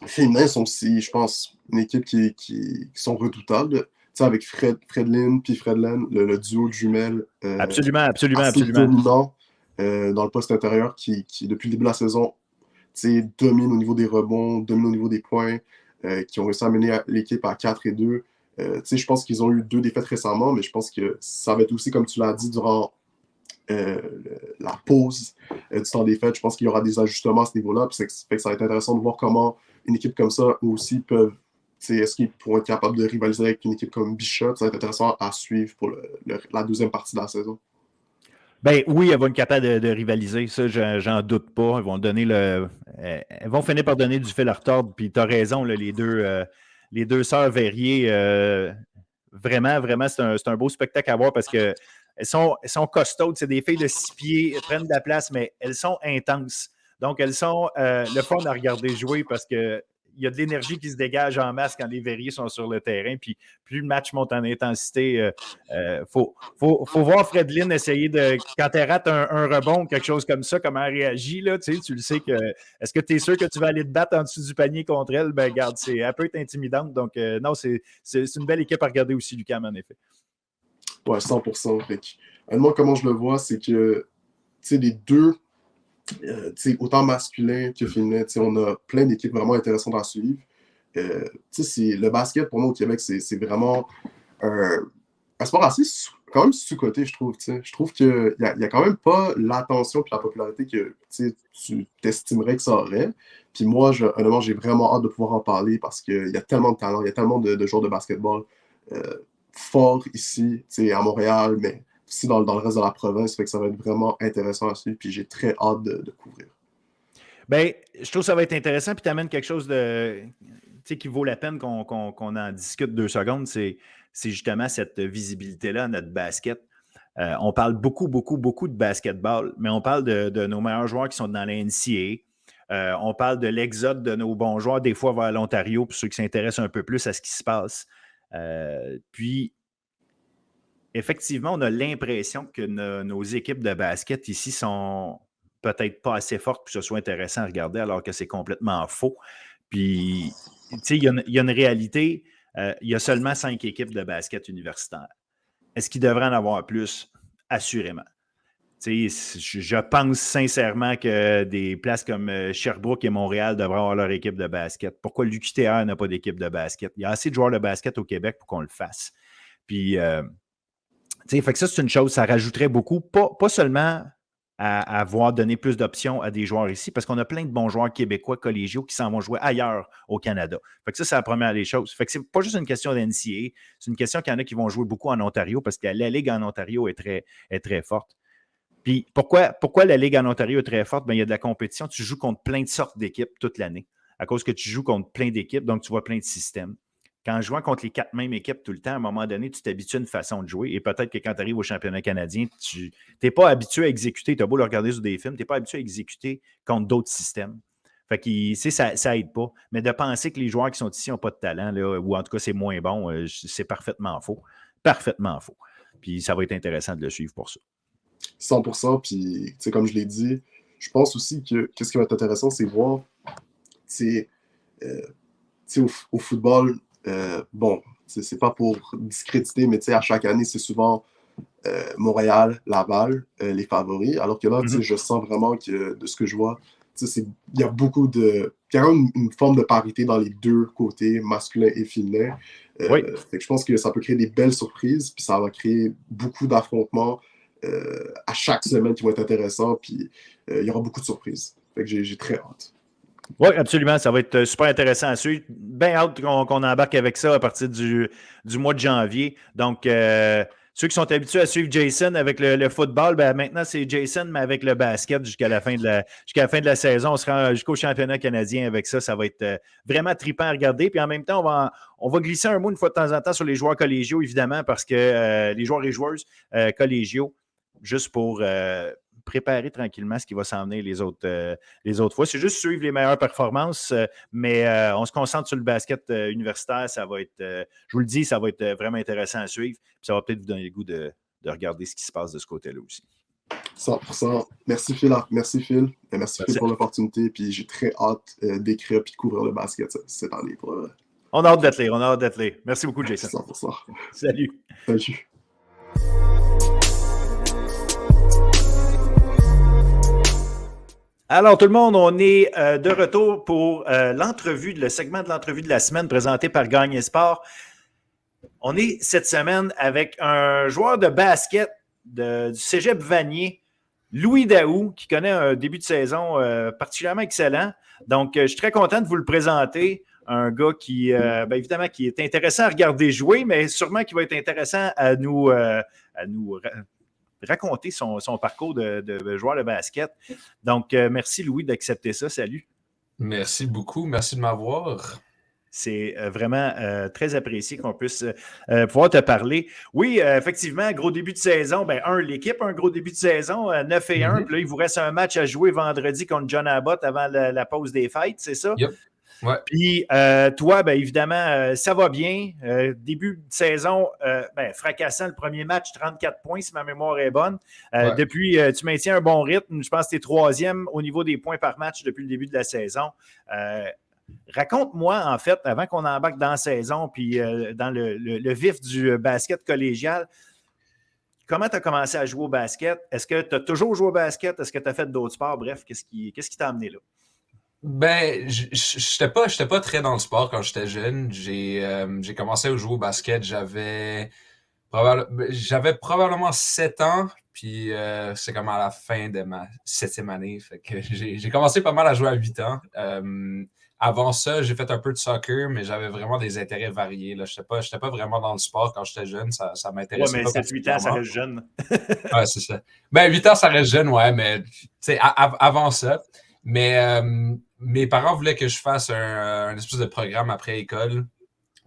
féminin, sont aussi, je pense, une équipe qui sont redoutables. Avec Fredlin puis Fredlen, le duo de jumelles. Absolument. Dominant dans le poste intérieur qui, depuis le début de la saison, domine au niveau des rebonds, domine au niveau des points, qui ont réussi à mener l'équipe à 4-2. Je pense qu'ils ont eu 2 défaites récemment, mais je pense que ça va être aussi, comme tu l'as dit, durant la pause du temps des fêtes. Je pense qu'il y aura des ajustements à ce niveau-là. Fait que ça va être intéressant de voir comment une équipe comme ça aussi peuvent. Est-ce qu'ils pourront être capables de rivaliser avec une équipe comme Bishop? Ça va être intéressant à suivre pour la deuxième partie de la saison. Ben oui, elles vont être capables de rivaliser, ça, j'en doute pas. Elles vont finir par donner du fil à retordre. Puis tu as raison, là, les deux sœurs Verrier, vraiment, c'est un beau spectacle à voir parce que elles sont costaudes, c'est des filles de 6 pieds, elles prennent de la place, mais elles sont intenses. Donc, elles sont le fun à regarder jouer parce que il y a de l'énergie qui se dégage en masse quand les Verriers sont sur le terrain. Puis plus le match monte en intensité, faut voir Fredlin essayer de. Quand elle rate un rebond, quelque chose comme ça, comment elle réagit, là, tu le sais que. Est-ce que tu es sûr que tu vas aller te battre en dessous du panier contre elle? Ben, regarde, elle peut être intimidante. Donc, non, c'est une belle équipe à regarder aussi, l'UQAM, en effet. Ouais, 100%. Moi, comment je le vois, c'est que les deux, autant masculin que féminin, on a plein d'équipes vraiment intéressantes à suivre. Le basket, pour moi, au Québec, c'est vraiment un sport assez quand même sous-coté, je trouve. Je trouve qu'il n'y a quand même pas l'attention et la popularité que tu t'estimerais que ça aurait. Puis moi, honnêtement, j'ai vraiment hâte de pouvoir en parler parce qu'il y a tellement de talent, il y a tellement de joueurs de basketball forts ici, à Montréal, mais aussi dans le reste de la province. Fait que ça va être vraiment intéressant à suivre. Puis j'ai très hâte de couvrir. Bien, je trouve que ça va être intéressant. Puis tu amènes quelque chose qui vaut la peine qu'on en discute 2 secondes. C'est justement cette visibilité-là à notre basket. On parle beaucoup de basketball, mais on parle de nos meilleurs joueurs qui sont dans la NCAA. On parle de l'exode de nos bons joueurs, des fois vers l'Ontario, pour ceux qui s'intéressent un peu plus à ce qui se passe. Puis, effectivement, on a l'impression que nos équipes de basket ici sont peut-être pas assez fortes pour que ce soit intéressant à regarder, alors que c'est complètement faux. Puis, tu sais, il y a une réalité. Il y a seulement 5 équipes de basket universitaire. Est-ce qu'il devrait en avoir plus? Assurément. Je pense sincèrement que des places comme Sherbrooke et Montréal devraient avoir leur équipe de basket. Pourquoi l'UQTR n'a pas d'équipe de basket? Il y a assez de joueurs de basket au Québec pour qu'on le fasse. Puis, fait que ça, c'est une chose, ça rajouterait beaucoup, pas seulement à avoir donné plus d'options à des joueurs ici, parce qu'on a plein de bons joueurs québécois collégiaux qui s'en vont jouer ailleurs au Canada. Fait que ça, c'est la première des choses. Fait que c'est pas juste une question d'NCA, c'est une question qu'il y en a qui vont jouer beaucoup en Ontario, parce que la Ligue en Ontario est très forte. Puis pourquoi la Ligue en Ontario est très forte? Bien, il y a de la compétition. Tu joues contre plein de sortes d'équipes toute l'année. À cause que tu joues contre plein d'équipes, donc tu vois plein de systèmes. Quand jouant contre les 4 mêmes équipes tout le temps, à un moment donné, tu t'habitues à une façon de jouer. Et peut-être que quand tu arrives au championnat canadien, tu n'es pas habitué à exécuter. Tu as beau le regarder sur des films, tu n'es pas habitué à exécuter contre d'autres systèmes. Fait que ça aide pas. Mais de penser que les joueurs qui sont ici n'ont pas de talent, là, ou en tout cas c'est moins bon, c'est parfaitement faux. Parfaitement faux. Puis ça va être intéressant de le suivre pour ça. 100%. Puis, comme je l'ai dit, je pense aussi que ce qui va être intéressant, c'est voir, au football, bon, c'est pas pour discréditer, mais à chaque année, c'est souvent Montréal, Laval, les favoris. Alors que là, je sens vraiment que, de ce que je vois, il y a beaucoup de. Il y a quand même une forme de parité dans les deux côtés, masculin et féminin. Oui. Fait que je pense que ça peut créer des belles surprises, puis ça va créer beaucoup d'affrontements à chaque semaine qui vont être intéressants, puis il y aura beaucoup de surprises. Fait que j'ai très hâte. Oui, absolument. Ça va être super intéressant à suivre. Bien hâte qu'on embarque avec ça à partir du mois de janvier. Donc, ceux qui sont habitués à suivre Jason avec le football, ben maintenant, c'est Jason, mais avec le basket jusqu'à la fin de la saison. On se rend jusqu'au championnat canadien avec ça. Ça va être vraiment trippant à regarder. Puis en même temps, on va glisser un mot une fois de temps en temps sur les joueurs collégiaux, évidemment, parce que les joueurs et joueuses collégiaux, juste pour préparer tranquillement ce qui va s'en venir les autres fois. C'est juste suivre les meilleures performances, mais on se concentre sur le basket universitaire. Ça va être, je vous le dis, ça va être vraiment intéressant à suivre. Puis ça va peut-être vous donner le goût de regarder ce qui se passe de ce côté-là aussi. 100%. Merci Phil. Merci Phil pour l'opportunité. Puis j'ai très hâte d'écrire et de couvrir le basket cette année. On a hâte d'être là. Merci beaucoup, Jason. 100%. Salut. Salut. Alors, tout le monde, on est de retour pour le segment de l'entrevue de la semaine présenté par Gagné Sport. On est cette semaine avec un joueur de basket du Cégep Vanier, Louis Daou, qui connaît un début de saison particulièrement excellent. Donc, je suis très content de vous le présenter. Un gars qui, évidemment, qui est intéressant à regarder jouer, mais sûrement qui va être intéressant à nous raconter son parcours de joueur de basket. Donc, merci Louis d'accepter ça. Salut. Merci beaucoup. Merci de m'avoir. C'est vraiment très apprécié qu'on puisse pouvoir te parler. Oui, effectivement, gros début de saison. L'équipe a un gros début de saison, 9-1. Puis là, il vous reste un match à jouer vendredi contre John Abbott avant la pause des fêtes, c'est ça? Yep. Ouais. Puis toi, bien évidemment, ça va bien. Début de saison, fracassant le premier match, 34 points si ma mémoire est bonne. Ouais. Depuis, tu maintiens un bon rythme. Je pense que tu es troisième au niveau des points par match depuis le début de la saison. Raconte-moi, en fait, avant qu'on embarque dans la saison puis dans le vif du basket collégial, comment tu as commencé à jouer au basket? Est-ce que tu as toujours joué au basket? Est-ce que tu as fait d'autres sports? Bref, qu'est-ce qui t'a amené là? Ben, j'étais pas très dans le sport quand j'étais jeune. J'ai commencé à jouer au basket, j'avais probablement 7 ans, puis c'est comme à la fin de ma 7e année. Fait que j'ai commencé pas mal à jouer à 8 ans. Avant ça, j'ai fait un peu de soccer, mais j'avais vraiment des intérêts variés. Là. J'étais pas vraiment dans le sport quand j'étais jeune. Ça Ouais, m'intéressait mais pas 7-8 ans, ça particulièrement. reste jeune. Ouais, c'est ça. Ben, 8 ans, ça reste jeune, ouais, mais tu sais, avant ça. Mais mes parents voulaient que je fasse un espèce de programme après école,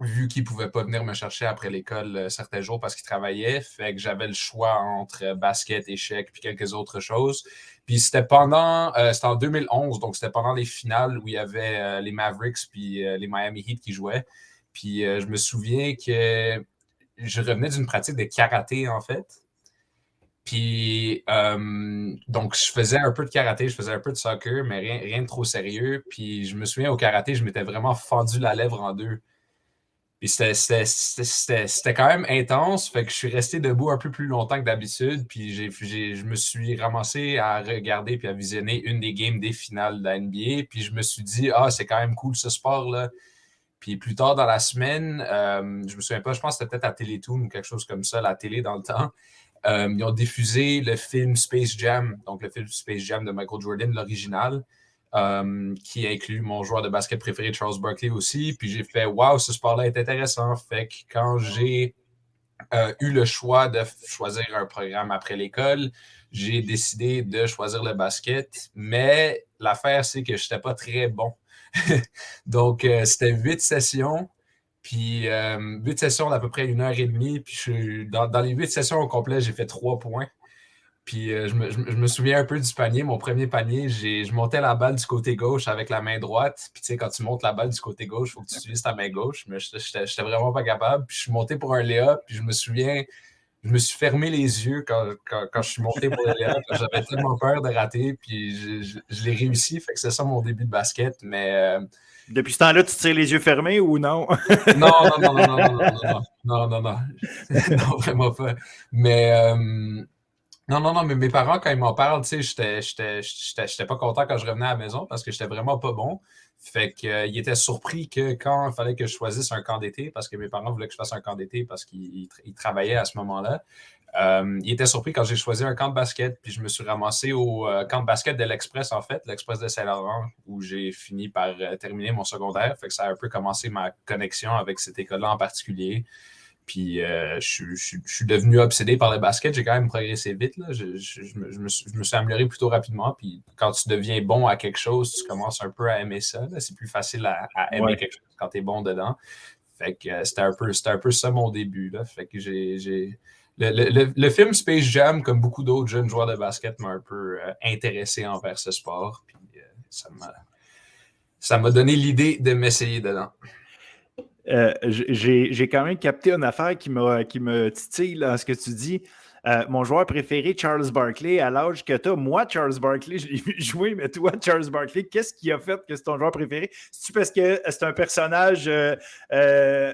vu qu'ils pouvaient pas venir me chercher après l'école certains jours parce qu'ils travaillaient. Fait que j'avais le choix entre basket, échecs, puis quelques autres choses. Puis c'était en 2011, donc c'était pendant les finales où il y avait les Mavericks puis les Miami Heat qui jouaient. Puis je me souviens que je revenais d'une pratique de karaté, en fait. Puis, donc, je faisais un peu de karaté, je faisais un peu de soccer, mais rien de trop sérieux. Puis, je me souviens, au karaté, je m'étais vraiment fendu la lèvre en deux. Puis, c'était quand même intense. Fait que je suis resté debout un peu plus longtemps que d'habitude. Puis, je me suis ramassé à regarder puis à visionner une des games des finales de la NBA. Puis, je me suis dit, ah, c'est quand même cool ce sport-là. Puis, plus tard dans la semaine, je me souviens pas, je pense que c'était peut-être à Télétoon ou quelque chose comme ça, la télé dans le temps. Ils ont diffusé le film Space Jam, donc le film Space Jam de Michael Jordan, l'original, qui inclut mon joueur de basket préféré, Charles Barkley aussi. Puis j'ai fait, waouh, ce sport-là est intéressant. Fait que quand j'ai eu le choix de choisir un programme après l'école, j'ai décidé de choisir le basket. Mais l'affaire, c'est que je n'étais pas très bon. Donc, c'était 8 sessions. Puis 8 sessions d'à peu près 1 heure et demie. Puis dans les 8 sessions au complet, j'ai fait 3 points. Puis je me souviens un peu du panier. Mon premier panier, je montais la balle du côté gauche avec la main droite. Puis tu sais, quand tu montes la balle du côté gauche, il faut que tu utilises ta main gauche. Mais j'étais vraiment pas capable. Puis je suis monté pour un layup. Puis je me souviens, je me suis fermé les yeux quand je suis monté pour le layup. J'avais tellement peur de rater. Puis je l'ai réussi. Fait que c'est ça mon début de basket. Mais Depuis ce temps-là, tu tires les yeux fermés ou non? non, non, non, non, non, non, non, non, non, non, non, non, vraiment pas. Mais non, non, non, mais mes parents, quand ils m'en parlent, tu sais, j'étais pas content quand je revenais à la maison parce que j'étais vraiment pas bon. Fait qu'ils étaient surpris que quand il fallait que je choisisse un camp d'été, parce que mes parents voulaient que je fasse un camp d'été parce qu'ils travaillaient à ce moment-là, ils étaient surpris quand j'ai choisi un camp de basket. Puis je me suis ramassé au camp de basket de l'Express, en fait, l'Express de Saint-Laurent, où j'ai fini par terminer mon secondaire. Fait que ça a un peu commencé ma connexion avec cette école-là en particulier. Puis je suis devenu obsédé par le basket. J'ai quand même progressé vite. Là. Je me suis amélioré plutôt rapidement. Puis quand tu deviens bon à quelque chose, tu commences un peu à aimer ça. Là. C'est plus facile à aimer quelque chose quand tu es bon dedans. Fait que c'était un peu ça mon début. Là. Fait que le film Space Jam, comme beaucoup d'autres jeunes joueurs de basket, m'a un peu intéressé envers ce sport. Puis ça m'a donné l'idée de m'essayer dedans. J'ai quand même capté une affaire qui me titille dans ce que tu dis. Mon joueur préféré, Charles Barkley, à l'âge que tu as, moi, Charles Barkley, je l'ai vu jouer, mais toi, Charles Barkley, qu'est-ce qui a fait que c'est ton joueur préféré? C'est-tu parce que c'est un personnage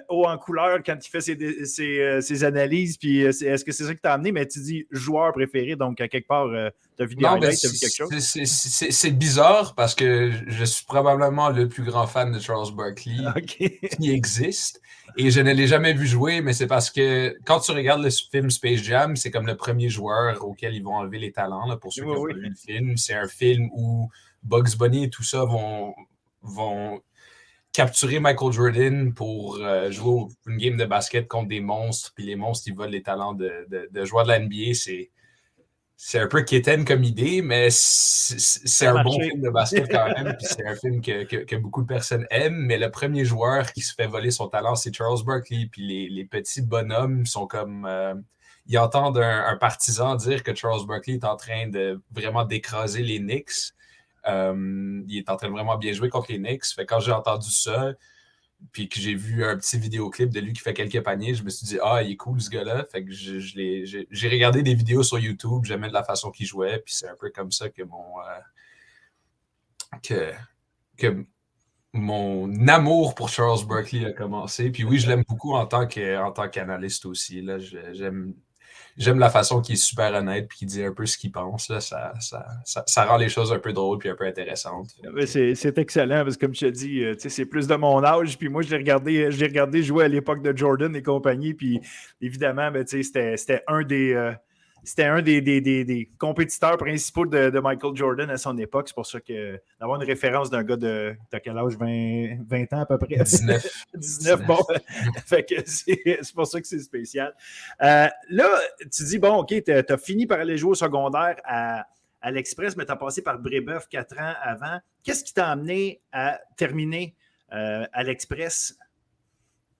haut en couleur quand il fait ses analyses, puis est-ce que c'est ça qui t'a amené? Mais tu dis joueur préféré, donc à quelque part, tu as vu des highlights, tu as vu quelque chose? C'est bizarre parce que je suis probablement le plus grand fan de Charles Barkley qui existe. Et je ne l'ai jamais vu jouer, mais c'est parce que quand tu regardes le film Space Jam, c'est comme le premier joueur auquel ils vont enlever les talents. Là, pour ceux qui n'ont pas vu le film, c'est un film où Bugs Bunny et tout ça vont capturer Michael Jordan pour jouer une game de basket contre des monstres, puis les monstres, ils volent les talents de joueurs de la NBA. C'est un peu quétaine comme idée, mais c'est un bon film de basket quand même. Puis c'est un film que beaucoup de personnes aiment. Mais le premier joueur qui se fait voler son talent, c'est Charles Barkley. Puis les petits bonhommes sont comme... ils entendent un partisan dire que Charles Barkley est en train de vraiment d'écraser les Knicks. Il est en train de vraiment bien jouer contre les Knicks. Fait que quand j'ai entendu ça, puis que j'ai vu un petit vidéoclip de lui qui fait quelques paniers, je me suis dit, il est cool ce gars-là. Fait que j'ai regardé des vidéos sur YouTube, j'aimais de la façon qu'il jouait, puis c'est un peu comme ça que mon amour pour Charles Barkley a commencé. Puis oui, je l'aime beaucoup en tant qu'analyste aussi. Là. J'aime la façon qu'il est super honnête et qu'il dit un peu ce qu'il pense. Là. Ça rend les choses un peu drôles et un peu intéressantes. C'est excellent parce que, comme je te dis, c'est plus de mon âge. Puis moi, je l'ai regardé jouer à l'époque de Jordan et compagnie. Puis évidemment, c'était un des compétiteurs principaux de Michael Jordan à son époque. C'est pour ça que d'avoir une référence d'un gars de quel âge? 20 ans à peu près? 19. 19, bon. Fait que c'est pour ça que c'est spécial. Là, tu dis, bon, OK, tu as fini par aller jouer au secondaire à l'Express, mais tu as passé par Brébeuf 4 ans avant. Qu'est-ce qui t'a amené à terminer à l'Express?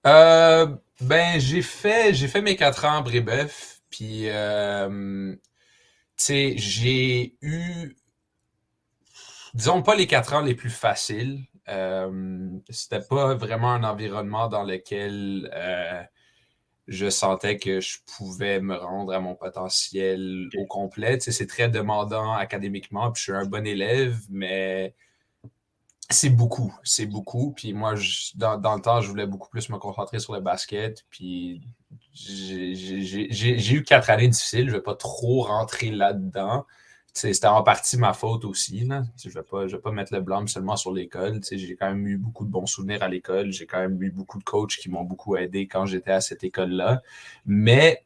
J'ai fait mes 4 ans à Brébeuf. Puis, tu sais, j'ai eu, disons pas les 4 ans les plus faciles. C'était pas vraiment un environnement dans lequel je sentais que je pouvais me rendre à mon potentiel au complet. Tu sais, c'est très demandant académiquement, puis je suis un bon élève, mais c'est beaucoup. Puis moi, dans le temps, je voulais beaucoup plus me concentrer sur le basket. Puis j'ai eu 4 années difficiles. Je ne vais pas trop rentrer là-dedans. C'était en partie ma faute aussi. Là. Je ne vais pas mettre le blâme seulement sur l'école. J'ai quand même eu beaucoup de bons souvenirs à l'école. J'ai quand même eu beaucoup de coachs qui m'ont beaucoup aidé quand j'étais à cette école-là. Mais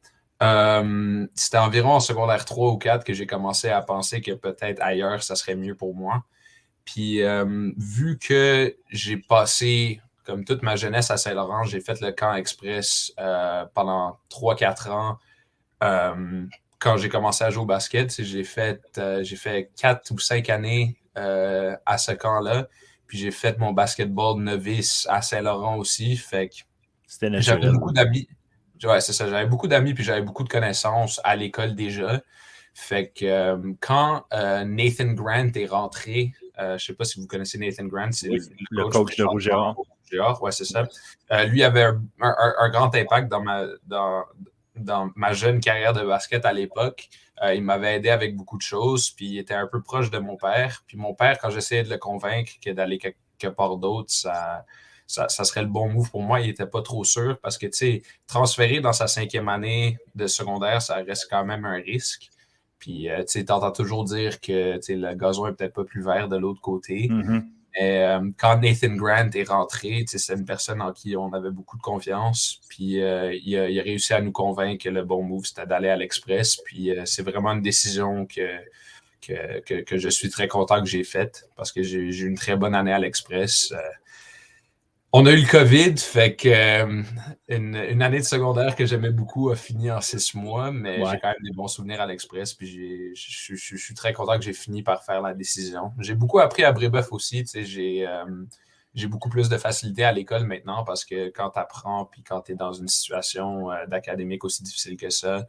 c'était environ en secondaire 3 ou 4 que j'ai commencé à penser que peut-être ailleurs, ça serait mieux pour moi. Puis, vu que j'ai passé, comme toute ma jeunesse à Saint-Laurent, j'ai fait le camp express pendant 3-4 ans. Quand j'ai commencé à jouer au basket, j'ai fait 4 ou 5 années à ce camp-là. Puis, j'ai fait mon basketball novice à Saint-Laurent aussi. Fait que c'était naturel. J'avais beaucoup d'amis. Ouais, c'est ça. J'avais beaucoup d'amis puis j'avais beaucoup de connaissances à l'école déjà. Fait que quand Nathan Grant est rentré, je ne sais pas si vous connaissez Nathan Grant, c'est le coach de Rouge et Or. Ouais, c'est ça. Lui avait un grand impact dans ma jeune carrière de basket à l'époque. Il m'avait aidé avec beaucoup de choses, puis il était un peu proche de mon père. Puis mon père, quand j'essayais de le convaincre que d'aller quelque part d'autre, ça serait le bon move pour moi. Il n'était pas trop sûr parce que, tu sais, transférer dans sa 5e année de secondaire, ça reste quand même un risque. Puis, tu entends toujours dire que le gazon est peut-être pas plus vert de l'autre côté. Mm-hmm. Mais quand Nathan Grant est rentré, c'est une personne en qui on avait beaucoup de confiance. Puis, il a réussi à nous convaincre que le bon move, c'était d'aller à l'Express. Puis, c'est vraiment une décision que je suis très content que j'ai faite parce que j'ai eu une très bonne année à l'Express. On a eu le COVID, fait que une année de secondaire que j'aimais beaucoup a fini en 6 mois, mais j'ai quand même des bons souvenirs à l'Express, puis je suis très content que j'ai fini par faire la décision. J'ai beaucoup appris à Brébeuf aussi, j'ai beaucoup plus de facilité à l'école maintenant parce que quand tu apprends, puis quand tu es dans une situation d'académique aussi difficile que ça,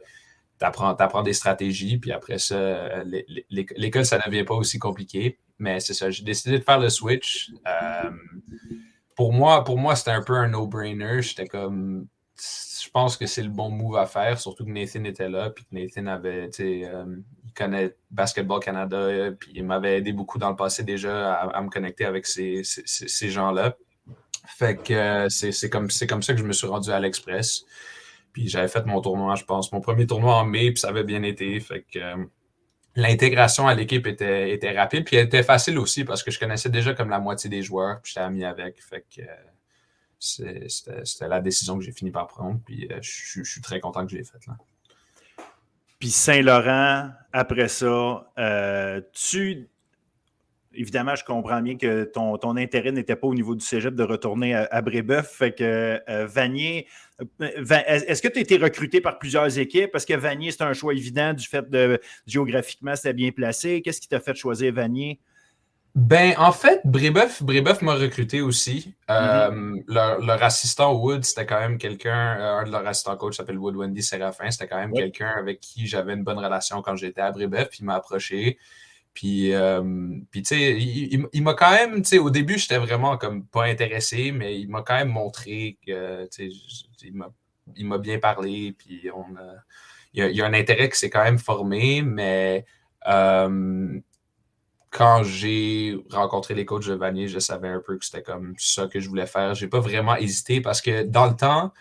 tu apprends des stratégies, puis après ça, l'école, ça ne devient pas aussi compliqué, mais c'est ça, j'ai décidé de faire le switch. Pour moi, c'était un peu un no-brainer. J'étais comme, je pense que c'est le bon move à faire, surtout que Nathan était là, puis que Nathan avait, il connaît Basketball Canada, puis il m'avait aidé beaucoup dans le passé déjà à me connecter avec ces gens-là. Fait que c'est comme ça que je me suis rendu à l'Express. Puis j'avais fait mon tournoi, je pense, mon premier tournoi en mai, puis ça avait bien été. Fait que l'intégration à l'équipe était rapide, puis elle était facile aussi parce que je connaissais déjà comme la moitié des joueurs, puis j'étais ami avec. Fait que c'était la décision que j'ai fini par prendre, puis je suis très content que je l'ai faite là. Puis Saint-Laurent, après ça, évidemment, je comprends bien que ton intérêt n'était pas au niveau du cégep de retourner à Brébeuf. Fait que Vanier, est-ce que tu as été recruté par plusieurs équipes? Parce que Vanier, c'est un choix évident du fait de géographiquement, c'était bien placé. Qu'est-ce qui t'a fait choisir Vanier? Ben, en fait, Brébeuf m'a recruté aussi. Leur assistant Wood, c'était quand même quelqu'un, un de leurs assistants coach s'appelle Wood Wendy Séraphin. C'était quand même quelqu'un avec qui j'avais une bonne relation quand j'étais à Brébeuf. Puis il m'a approché. Puis tu sais, il m'a quand même, tu sais, au début, j'étais vraiment comme pas intéressé, mais il m'a quand même montré que, tu sais, il m'a bien parlé, puis il y a un intérêt qui s'est quand même formé, mais quand j'ai rencontré les coachs de Vanier, je savais un peu que c'était comme ça que je voulais faire. J'ai pas vraiment hésité parce que dans le temps,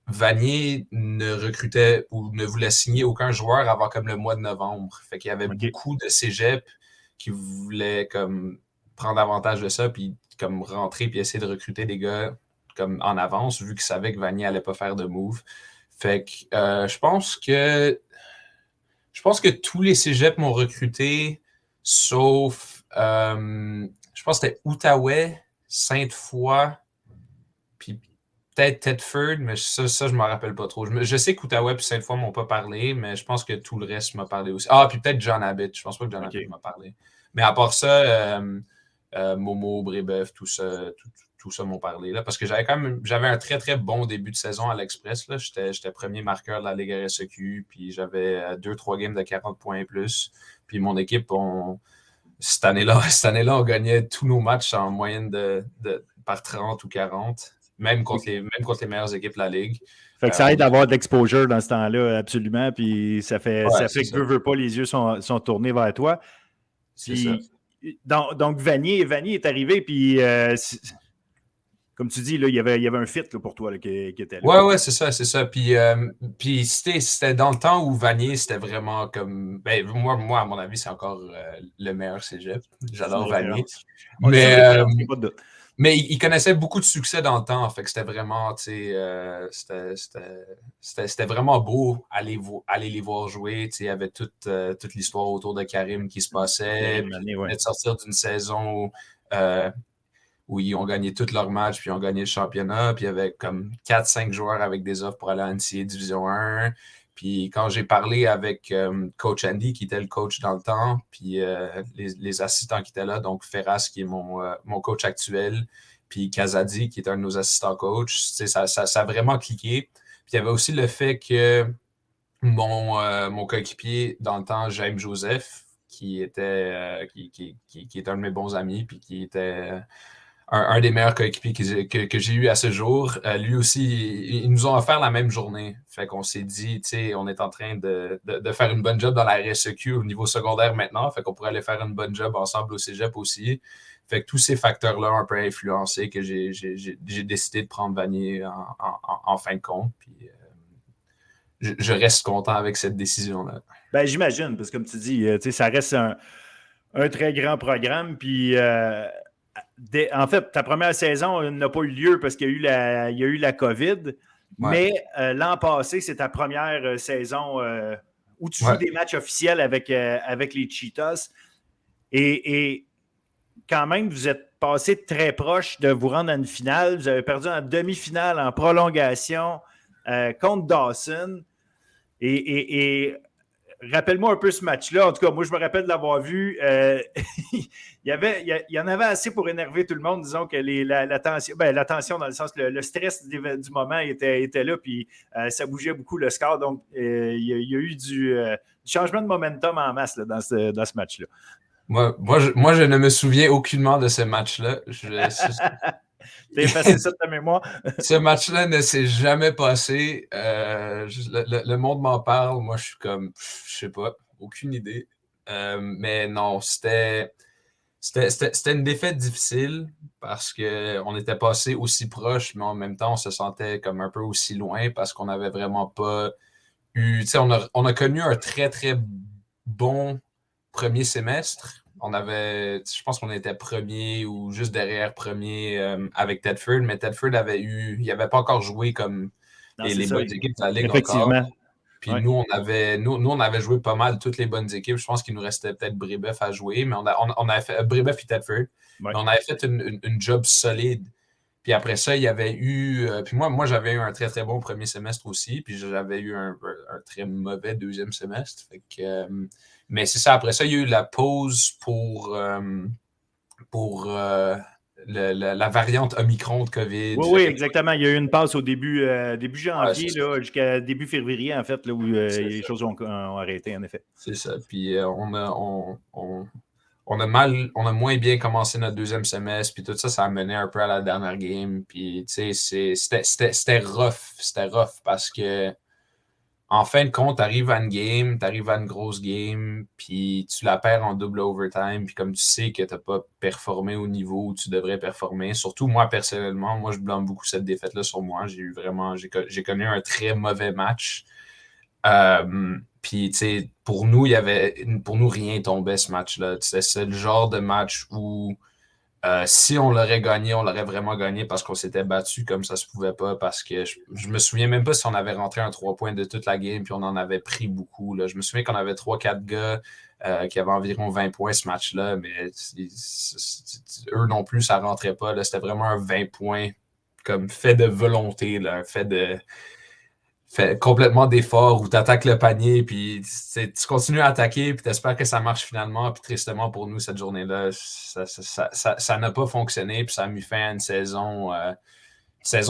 Vanier ne recrutait ou ne voulait signer aucun joueur avant comme le mois de novembre. Fait qu'il y avait OK. beaucoup de cégep qui voulaient comme prendre avantage de ça, puis comme rentrer puis essayer de recruter des gars comme en avance, vu qu'ils savaient que Vanier allait pas faire de move. Fait que je pense que tous les cégeps m'ont recruté, sauf je pense que c'était Outaouais, Sainte-Foy, puis peut-être Thetford, mais ça je ne m'en rappelle pas trop. Je sais qu'Outaouais et Sainte-Foy ne m'ont pas parlé, mais je pense que tout le reste m'a parlé aussi. Ah, puis peut-être John Abbott. Je pense pas que John Abbott OK. m'a parlé. Mais à part ça, Momo, Brébeuf, tout ça m'ont parlé. Là, parce que j'avais un très, très bon début de saison à l'Express. Là. J'étais premier marqueur de la Ligue RSEQ, puis j'avais 2-3 games de 40 points et plus. Puis mon équipe, cette année-là, on gagnait tous nos matchs en moyenne par 30 ou 40. Même contre les meilleures équipes de la Ligue. Fait que ça aide d'avoir de l'exposure dans ce temps-là, absolument. Puis ça fait que veux pas, les yeux sont tournés vers toi. C'est ça. Donc, Vanier est arrivé, puis comme tu dis, là, il y avait un fit là, pour toi là, qui était là. Ouais, c'est ça. Puis c'était dans le temps où Vanier, c'était vraiment comme. Ben, moi, à mon avis, c'est encore le meilleur cégep. J'adore Vanier. Mais il connaissait beaucoup de succès dans le temps. Fait que c'était vraiment, tu sais, c'était vraiment beau aller les voir jouer. Tu sais, il y avait toute l'histoire autour de Karim qui se passait. Puis ils venaient de sortir d'une saison où ils ont gagné tous leurs matchs, puis ils ont gagné le championnat. Puis il y avait comme 4-5 joueurs avec des offres pour aller en NCAA Division 1. Puis quand j'ai parlé avec Coach Andy, qui était le coach dans le temps, puis les assistants qui étaient là, donc Ferras, qui est mon coach actuel, puis Kazadi, qui est un de nos assistants coach, ça a vraiment cliqué. Puis il y avait aussi le fait que mon coéquipier dans le temps, James Joseph, qui était un de mes bons amis, puis qui était un des meilleurs coéquipiers que j'ai eu à ce jour. Lui aussi, ils nous ont offert la même journée. Fait qu'on s'est dit, tu sais, on est en train de faire une bonne job dans la RSEQ au niveau secondaire maintenant. Fait qu'on pourrait aller faire une bonne job ensemble au cégep aussi. Fait que tous ces facteurs-là ont un peu influencé que j'ai décidé de prendre Vanier en fin de compte. Puis je reste content avec cette décision-là. Ben, j'imagine, parce que comme tu dis, ça reste un très grand programme. Puis en fait, ta première saison n'a pas eu lieu parce qu'il y a eu la COVID. Ouais. Mais l'an passé, c'est ta première saison où tu joues des matchs officiels avec les Cheetahs. Et quand même, vous êtes passé très proche de vous rendre à une finale. Vous avez perdu en demi-finale, en prolongation contre Dawson. Et rappelle-moi un peu ce match-là. En tout cas, moi, je me rappelle de l'avoir vu. Il y en avait assez pour énerver tout le monde. Disons que la tension dans le sens, le stress du moment était là, puis ça bougeait beaucoup le score. Donc, il y a eu du changement de momentum en masse là, dans ce match-là. Moi, je ne me souviens aucunement de ce match-là. T'as effacé ça de ta mémoire? Ce match-là ne s'est jamais passé. Le monde m'en parle. Moi, je suis comme, je sais pas, aucune idée. Mais non, c'était une défaite difficile parce qu'on était passé aussi proche, mais en même temps, on se sentait comme un peu aussi loin parce qu'on n'avait vraiment pas eu. Tu sais, on a connu un très, très bon premier semestre. Je pense qu'on était premier ou juste derrière premier avec Thetford, mais Thetford il n'avait pas encore joué comme les bonnes équipes de la Ligue effectivement. Encore. Puis nous, on avait joué pas mal toutes les bonnes équipes. Je pense qu'il nous restait peut-être Brébeuf à jouer, mais on avait fait Brébeuf et Thetford. Mais on avait fait une job solide. Puis après ça, il y avait eu. Puis moi, j'avais eu un très, très bon premier semestre aussi. Puis j'avais eu un très mauvais deuxième semestre. Fait que, mais c'est ça. Après ça, il y a eu la pause pour la variante Omicron de COVID. Oui, exactement. Il y a eu une passe au début janvier Ouais, là, jusqu'à début février, en fait, là, où les choses ont arrêté, en effet. C'est ça. Puis on a moins bien commencé notre deuxième semestre, puis tout ça, ça a mené un peu à la dernière game. Puis, tu sais, c'était rough. C'était rough parce que, en fin de compte, tu arrives à une game, tu arrives à une grosse game, puis tu la perds en double overtime. Puis, comme tu sais que tu n'as pas performé au niveau où tu devrais performer, surtout moi, personnellement, moi, je blâme beaucoup cette défaite-là sur moi. J'ai connu un très mauvais match. Puis, tu sais, pour nous, rien tombait ce match-là. C'est le genre de match où si on l'aurait gagné, on l'aurait vraiment gagné parce qu'on s'était battu comme ça se pouvait pas. Parce que je me souviens même pas si on avait rentré un 3 points de toute la game puis on en avait pris beaucoup. Là. Je me souviens qu'on avait 3-4 gars qui avaient environ 20 points ce match-là, mais eux non plus, ça rentrait pas. Là. C'était vraiment un 20 points comme fait de volonté, là, un fait complètement d'effort où tu attaques le panier, puis tu continues à attaquer, puis tu espères que ça marche finalement. Puis tristement pour nous, cette journée-là, ça n'a pas fonctionné, puis ça a mis fin à une saison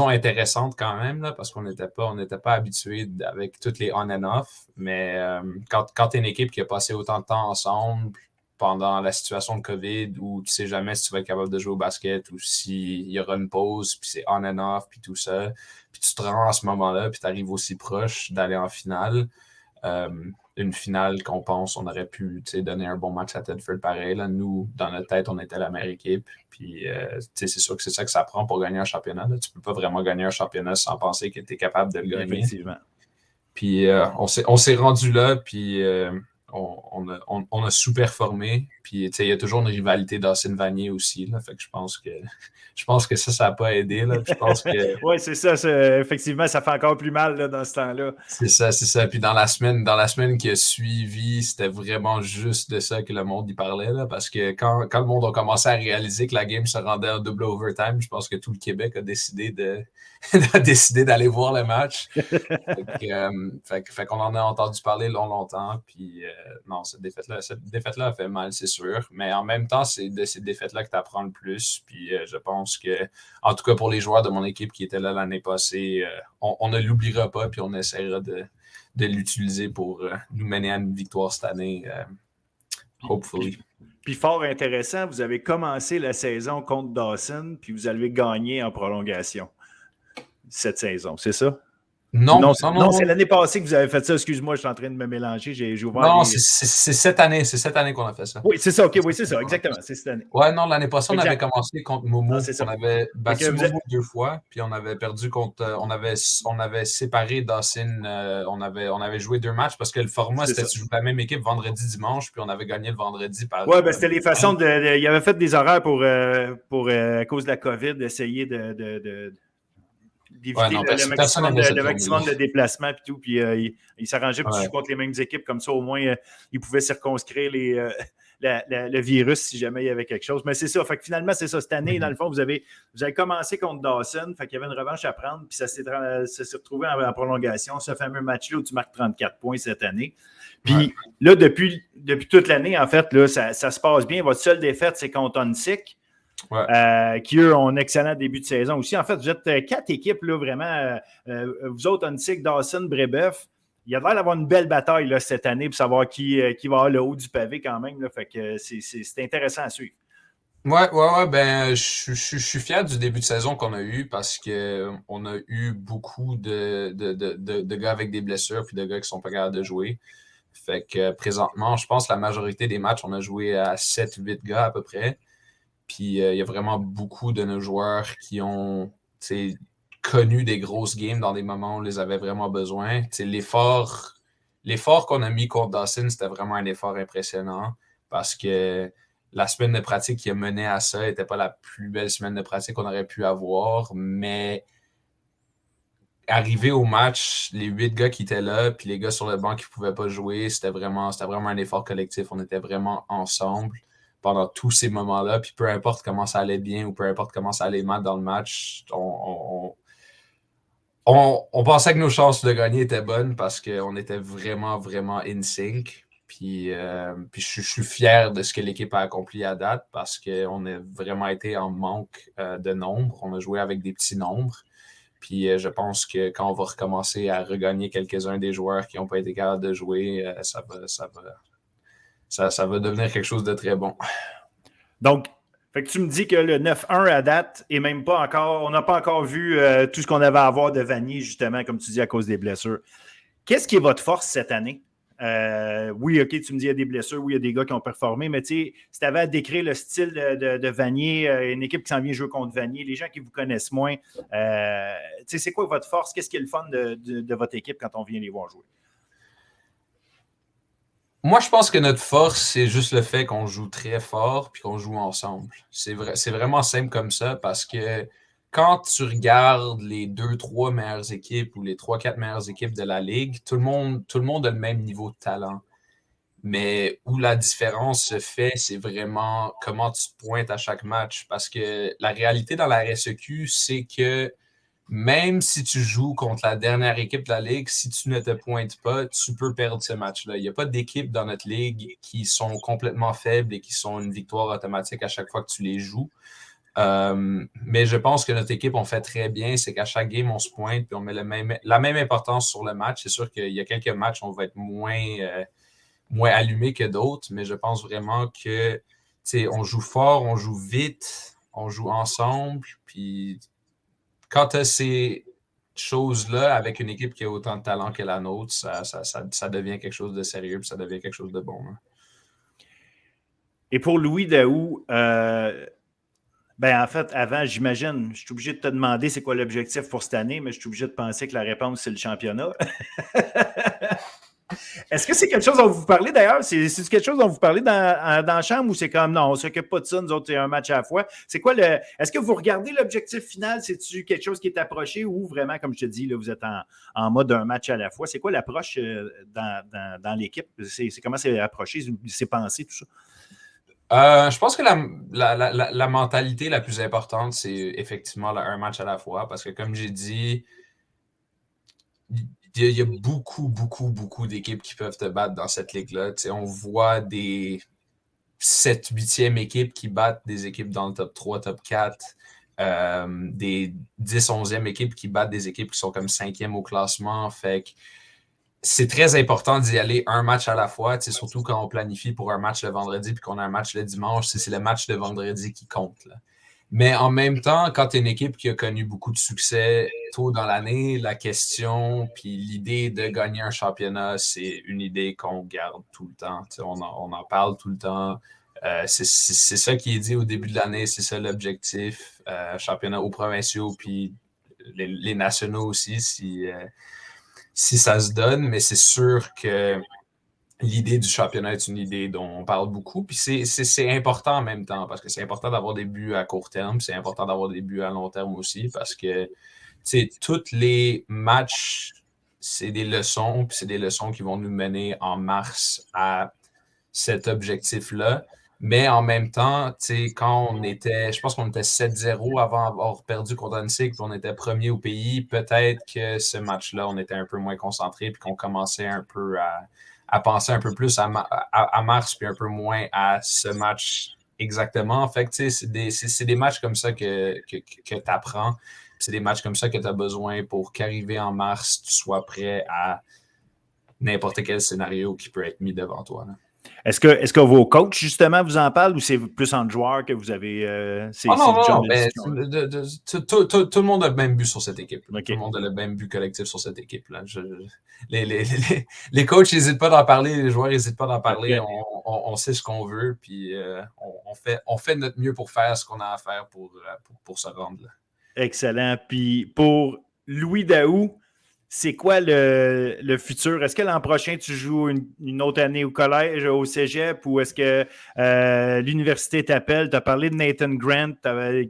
intéressante quand même, là, parce qu'on n'était pas habitué avec toutes les on and off. Mais quand tu es une équipe qui a passé autant de temps ensemble pendant la situation de COVID, où tu sais jamais si tu vas être capable de jouer au basket ou s'il y aura une pause, puis c'est on and off, puis tout ça, puis tu te rends à ce moment-là, puis tu arrives aussi proche d'aller en finale. Une finale qu'on pense on aurait pu donner un bon match à Tedford pareil. Là. Nous, dans notre tête, on était la meilleure équipe. Puis c'est sûr que c'est ça que ça prend pour gagner un championnat. Là. Tu ne peux pas vraiment gagner un championnat sans penser que tu es capable de le gagner. Effectivement. Puis on s'est rendu là, puis on a sous-performé. Puis il y a toujours une rivalité d'Austin Vanier aussi. Là, fait que je pense que ça n'a pas aidé. Là. Je pense que oui, c'est ça. Effectivement, ça fait encore plus mal là, dans ce temps-là. C'est ça. Puis dans la semaine qui a suivi, c'était vraiment juste de ça que le monde y parlait. Là, parce que quand le monde a commencé à réaliser que la game se rendait en double overtime, je pense que tout le Québec a décidé d'aller voir le match. Fait qu'on en a entendu parler longtemps. Puis non, cette défaite-là a fait mal, c'est sûr. Mais en même temps, c'est de cette défaite-là que tu apprends le plus. Puis je pense que, en tout cas pour les joueurs de mon équipe qui étaient là l'année passée, on ne l'oubliera pas, puis on essaiera de l'utiliser pour nous mener à une victoire cette année, hopefully. Puis fort intéressant, vous avez commencé la saison contre Dawson, puis vous avez gagné en prolongation cette saison, c'est ça? Non, c'est l'année passée que vous avez fait ça. Excuse-moi, je suis en train de me mélanger. J'ai ouvert. Non, c'est cette année. C'est cette année qu'on a fait ça. Oui, c'est ça. OK, oui, c'est ça. Exactement. C'est cette année. Ouais, non, l'année passée, on avait commencé contre Momo. On avait battu Momo 2 fois, puis on avait perdu contre. On avait séparé Dawson. On avait joué 2 matchs parce que le format, c'était tu joues la même équipe vendredi-dimanche, puis on avait gagné le vendredi par. Ouais, ben c'était les façons de. Il avait fait des horaires pour à cause de la COVID, d'essayer d'éviter le maximum de déplacement et tout. Puis il s'arrangeait pour jouer contre les mêmes équipes. Comme ça, au moins, il pouvait circonscrire le virus si jamais il y avait quelque chose. Mais c'est ça. Fait que finalement, c'est ça. Cette année, dans le fond, vous avez commencé contre Dawson. Fait qu'il y avait une revanche à prendre. Puis ça s'est retrouvé en prolongation. Ce fameux match-là où tu marques 34 points cette année. Puis là, depuis toute l'année, en fait, là, ça se passe bien. Votre seule défaite, c'est contre Onsic. Qui, eux, ont un excellent début de saison aussi. En fait, vous êtes 4 équipes, là, vraiment. Vous autres, Onsic, Dawson, Brébeuf. Il y a l'air d'avoir une belle bataille là, cette année pour savoir qui va avoir le haut du pavé quand même. Là, fait que c'est intéressant à suivre. Ouais. Ben, je suis fier du début de saison qu'on a eu parce qu'on a eu beaucoup de gars avec des blessures puis de gars qui sont pas capables de jouer. Fait que présentement, je pense que la majorité des matchs, on a joué à 7-8 gars à peu près. Puis il y a vraiment beaucoup de nos joueurs qui ont connu des grosses games dans des moments où on les avait vraiment besoin. L'effort qu'on a mis contre Dawson, c'était vraiment un effort impressionnant parce que la semaine de pratique qui a mené à ça n'était pas la plus belle semaine de pratique qu'on aurait pu avoir, mais arrivé au match, les 8 gars qui étaient là, puis les gars sur le banc qui ne pouvaient pas jouer, c'était vraiment un effort collectif. On était vraiment ensemble pendant tous ces moments-là. Puis peu importe comment ça allait bien ou peu importe comment ça allait mal dans le match, on pensait que nos chances de gagner étaient bonnes parce qu'on était vraiment, vraiment in sync. Puis je suis fier de ce que l'équipe a accompli à date parce qu'on a vraiment été en manque de nombre. On a joué avec des petits nombres. Puis je pense que quand on va recommencer à regagner quelques-uns des joueurs qui n'ont pas été capables de jouer, ça va devenir quelque chose de très bon. Donc, fait que tu me dis que le 9-1 à date est même pas encore. On n'a pas encore vu tout ce qu'on avait à voir de Vanier, justement, comme tu dis, à cause des blessures. Qu'est-ce qui est votre force cette année? Oui, OK, tu me dis qu'il y a des blessures, oui, il y a des gars qui ont performé, mais tu sais, si tu avais à décrire le style de Vanier, une équipe qui s'en vient jouer contre Vanier, les gens qui vous connaissent moins, tu sais, c'est quoi votre force? Qu'est-ce qui est le fun de votre équipe quand on vient les voir jouer? Moi, je pense que notre force, c'est juste le fait qu'on joue très fort puis qu'on joue ensemble. C'est vraiment simple comme ça parce que quand tu regardes les 2-3 meilleures équipes ou les 3-4 meilleures équipes de la Ligue, tout le monde a le même niveau de talent. Mais où la différence se fait, c'est vraiment comment tu te pointes à chaque match. Parce que la réalité dans la RSEQ, c'est que même si tu joues contre la dernière équipe de la Ligue, si tu ne te pointes pas, tu peux perdre ce match-là. Il n'y a pas d'équipes dans notre Ligue qui sont complètement faibles et qui sont une victoire automatique à chaque fois que tu les joues. Mais je pense que notre équipe, on fait très bien. C'est qu'à chaque game, on se pointe et on met la même importance sur le match. C'est sûr qu'il y a quelques matchs où on va être moins allumé que d'autres, mais je pense vraiment que on joue fort, on joue vite, on joue ensemble. Puis quand tu as ces choses-là avec une équipe qui a autant de talent que la nôtre, ça devient quelque chose de sérieux, puis ça devient quelque chose de bon. Hein. Et pour Louis Daou, en fait, avant, j'imagine, je suis obligé de te demander c'est quoi l'objectif pour cette année, mais je suis obligé de penser que la réponse, c'est le championnat. Est-ce que c'est quelque chose dont vous parlez d'ailleurs? C'est quelque chose dont vous parlez dans la chambre ou c'est comme non, on ne s'occupe pas de ça, nous autres, c'est un match à la fois? C'est quoi le. Est-ce que vous regardez l'objectif final? C'est-tu quelque chose qui est approché ou vraiment, comme je te dis, là, vous êtes en mode un match à la fois? C'est quoi l'approche dans l'équipe? C'est comment c'est approché, c'est pensé, tout ça? Je pense que la mentalité la plus importante, c'est effectivement un match à la fois parce que, comme j'ai dit, il y a beaucoup, beaucoup, beaucoup d'équipes qui peuvent te battre dans cette ligue-là. On voit des 7, 8e équipes qui battent des équipes dans le top 3, top 4, des 10, 11e équipes qui battent des équipes qui sont comme 5e au classement. Fait que c'est très important d'y aller un match à la fois, surtout quand on planifie pour un match le vendredi puis qu'on a un match le dimanche, c'est le match de vendredi qui compte. Là. Mais en même temps, quand tu es une équipe qui a connu beaucoup de succès tôt dans l'année, la question puis l'idée de gagner un championnat, c'est une idée qu'on garde tout le temps. On en parle tout le temps. C'est ça qui est dit au début de l'année, c'est ça l'objectif. Championnat aux provinciaux puis les nationaux aussi, si ça se donne, mais c'est sûr que l'idée du championnat est une idée dont on parle beaucoup. Puis c'est important en même temps, parce que c'est important d'avoir des buts à court terme, c'est important d'avoir des buts à long terme aussi, parce que tous les matchs, c'est des leçons, puis c'est des leçons qui vont nous mener en mars à cet objectif-là. Mais en même temps, quand on était, je pense qu'on était 7-0 avant d'avoir perdu contre Annecy, puis on était premier au pays, peut-être que ce match-là, on était un peu moins concentré, puis qu'on commençait un peu à penser un peu plus à mars, puis un peu moins à ce match exactement. En fait, c'est des matchs comme ça que tu apprends. C'est des matchs comme ça que tu as besoin pour qu'arriver en mars, tu sois prêt à n'importe quel scénario qui peut être mis devant toi. Là. Est-ce que vos coachs, justement, vous en parlent ou c'est plus en joueur que vous avez non. Tout le monde a le même but sur cette équipe. Okay. Tout le monde a le même but collectif sur cette équipe-là. Les coachs n'hésitent pas d'en parler, les joueurs n'hésitent pas d'en parler. Okay. On sait ce qu'on veut, puis on fait notre mieux pour faire ce qu'on a à faire pour se rendre là. Excellent. Puis pour Louis Daou, c'est quoi le futur? Est-ce que l'an prochain, tu joues une autre année au collège, au cégep, ou est-ce que l'université t'appelle? Tu as parlé de Nathan Grant,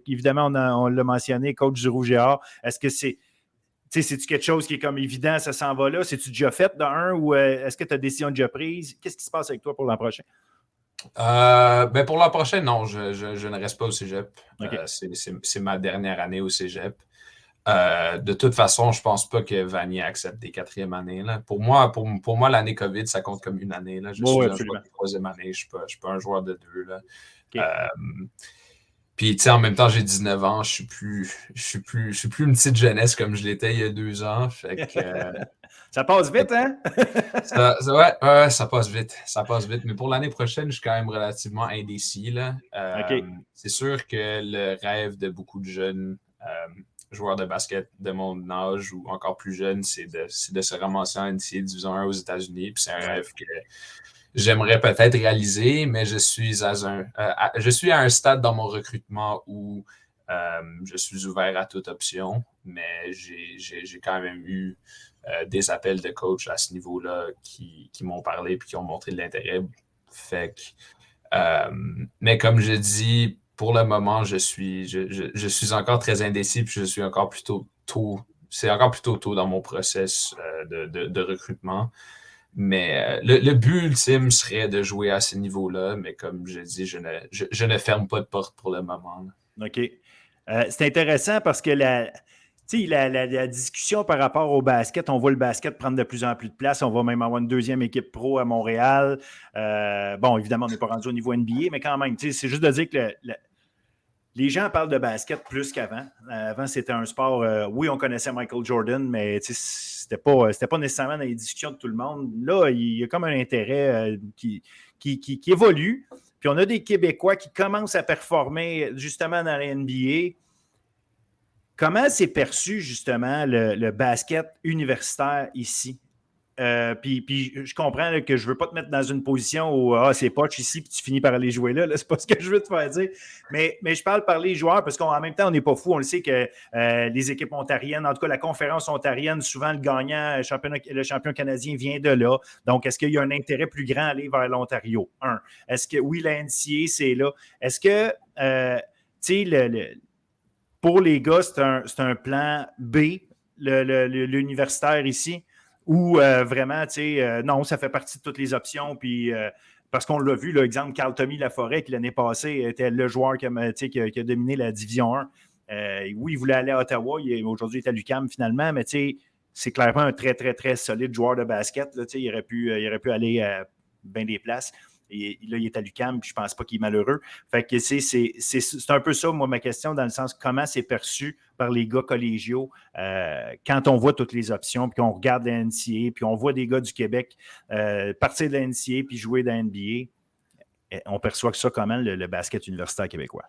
évidemment, on l'a mentionné, coach du Rouge et Or. Est-ce que c'est-tu quelque chose qui est comme évident, ça s'en va là? C'est-tu déjà fait d'un ou est-ce que tu as décision déjà prise? Qu'est-ce qui se passe avec toi pour l'an prochain? Pour l'an prochain, non, je ne reste pas au cégep. Okay. C'est ma dernière année au cégep. De toute façon, je pense pas que Vanier accepte des quatrièmes années. Là. Pour moi, l'année COVID, ça compte comme une année. Là. Je Oui, suis un absolument. joueur de troisième année, je suis pas un joueur de deux. Là. OK. Puis, tu sais, en même temps, j'ai 19 ans, je suis plus une petite jeunesse comme je l'étais il y a 2 ans. Fait que, Ça passe vite, hein? ouais, ça passe vite. Ça passe vite. Mais pour l'année prochaine, je suis quand même relativement indécis. Là. OK. C'est sûr que le rêve de beaucoup de jeunes joueurs de basket de mon âge ou encore plus jeunes, c'est de se ramasser en NCAA Division 1 aux États-Unis. Puis c'est un rêve que j'aimerais peut-être réaliser, mais je suis à un stade dans mon recrutement où je suis ouvert à toute option, mais j'ai quand même eu des appels de coach à ce niveau-là qui m'ont parlé et qui ont montré de l'intérêt. Fait que, mais comme je dis, pour le moment, je suis encore très indécis puis je suis encore plutôt tôt. C'est encore plutôt tôt dans mon process de recrutement. Mais le but ultime serait de jouer à ce niveau-là, mais comme je dis, je ne ferme pas de porte pour le moment. OK. C'est intéressant parce que la discussion par rapport au basket, on voit le basket prendre de plus en plus de place. On va même avoir une deuxième équipe pro à Montréal. Bon, évidemment, on n'est pas rendu au niveau NBA, mais quand même, c'est juste de dire que les gens parlent de basket plus qu'avant. Avant, c'était un sport, oui, on connaissait Michael Jordan, mais c'était pas nécessairement dans les discussions de tout le monde. Là, il y a comme un intérêt qui évolue. Puis on a des Québécois qui commencent à performer justement dans la NBA. Comment c'est perçu justement le basket universitaire ici? Puis je comprends là, que je ne veux pas te mettre dans une position où c'est poche ici puis tu finis par aller jouer là. C'est pas ce que je veux te faire dire. Mais je parle par les joueurs parce qu'en même temps, on n'est pas fou. On le sait que les équipes ontariennes, en tout cas la conférence ontarienne, souvent le gagnant, le champion canadien vient de là. Donc, est-ce qu'il y a un intérêt plus grand à aller vers l'Ontario? Est-ce que oui, la NCAA, c'est là? Est-ce que tu sais, pour les gars, c'est un plan B, l'universitaire ici? Ou vraiment, tu sais, non, ça fait partie de toutes les options. Puis, parce qu'on l'a vu, l'exemple, Carl Tommy Laforêt, qui l'année passée était le joueur qui a dominé la Division 1. Oui, il voulait aller à Ottawa. Aujourd'hui, il est à l'UQAM finalement, mais tu sais, c'est clairement un très, très, très solide joueur de basket. Là, il aurait pu aller à bien des places. Et là, il est à l'UQAM, puis je ne pense pas qu'il est malheureux. Fait que c'est un peu ça, moi, ma question, dans le sens comment c'est perçu par les gars collégiaux quand on voit toutes les options, puis qu'on regarde la NCAA, puis on voit des gars du Québec partir de la NCAA puis jouer dans la NBA. On perçoit que ça comment, le basket universitaire québécois?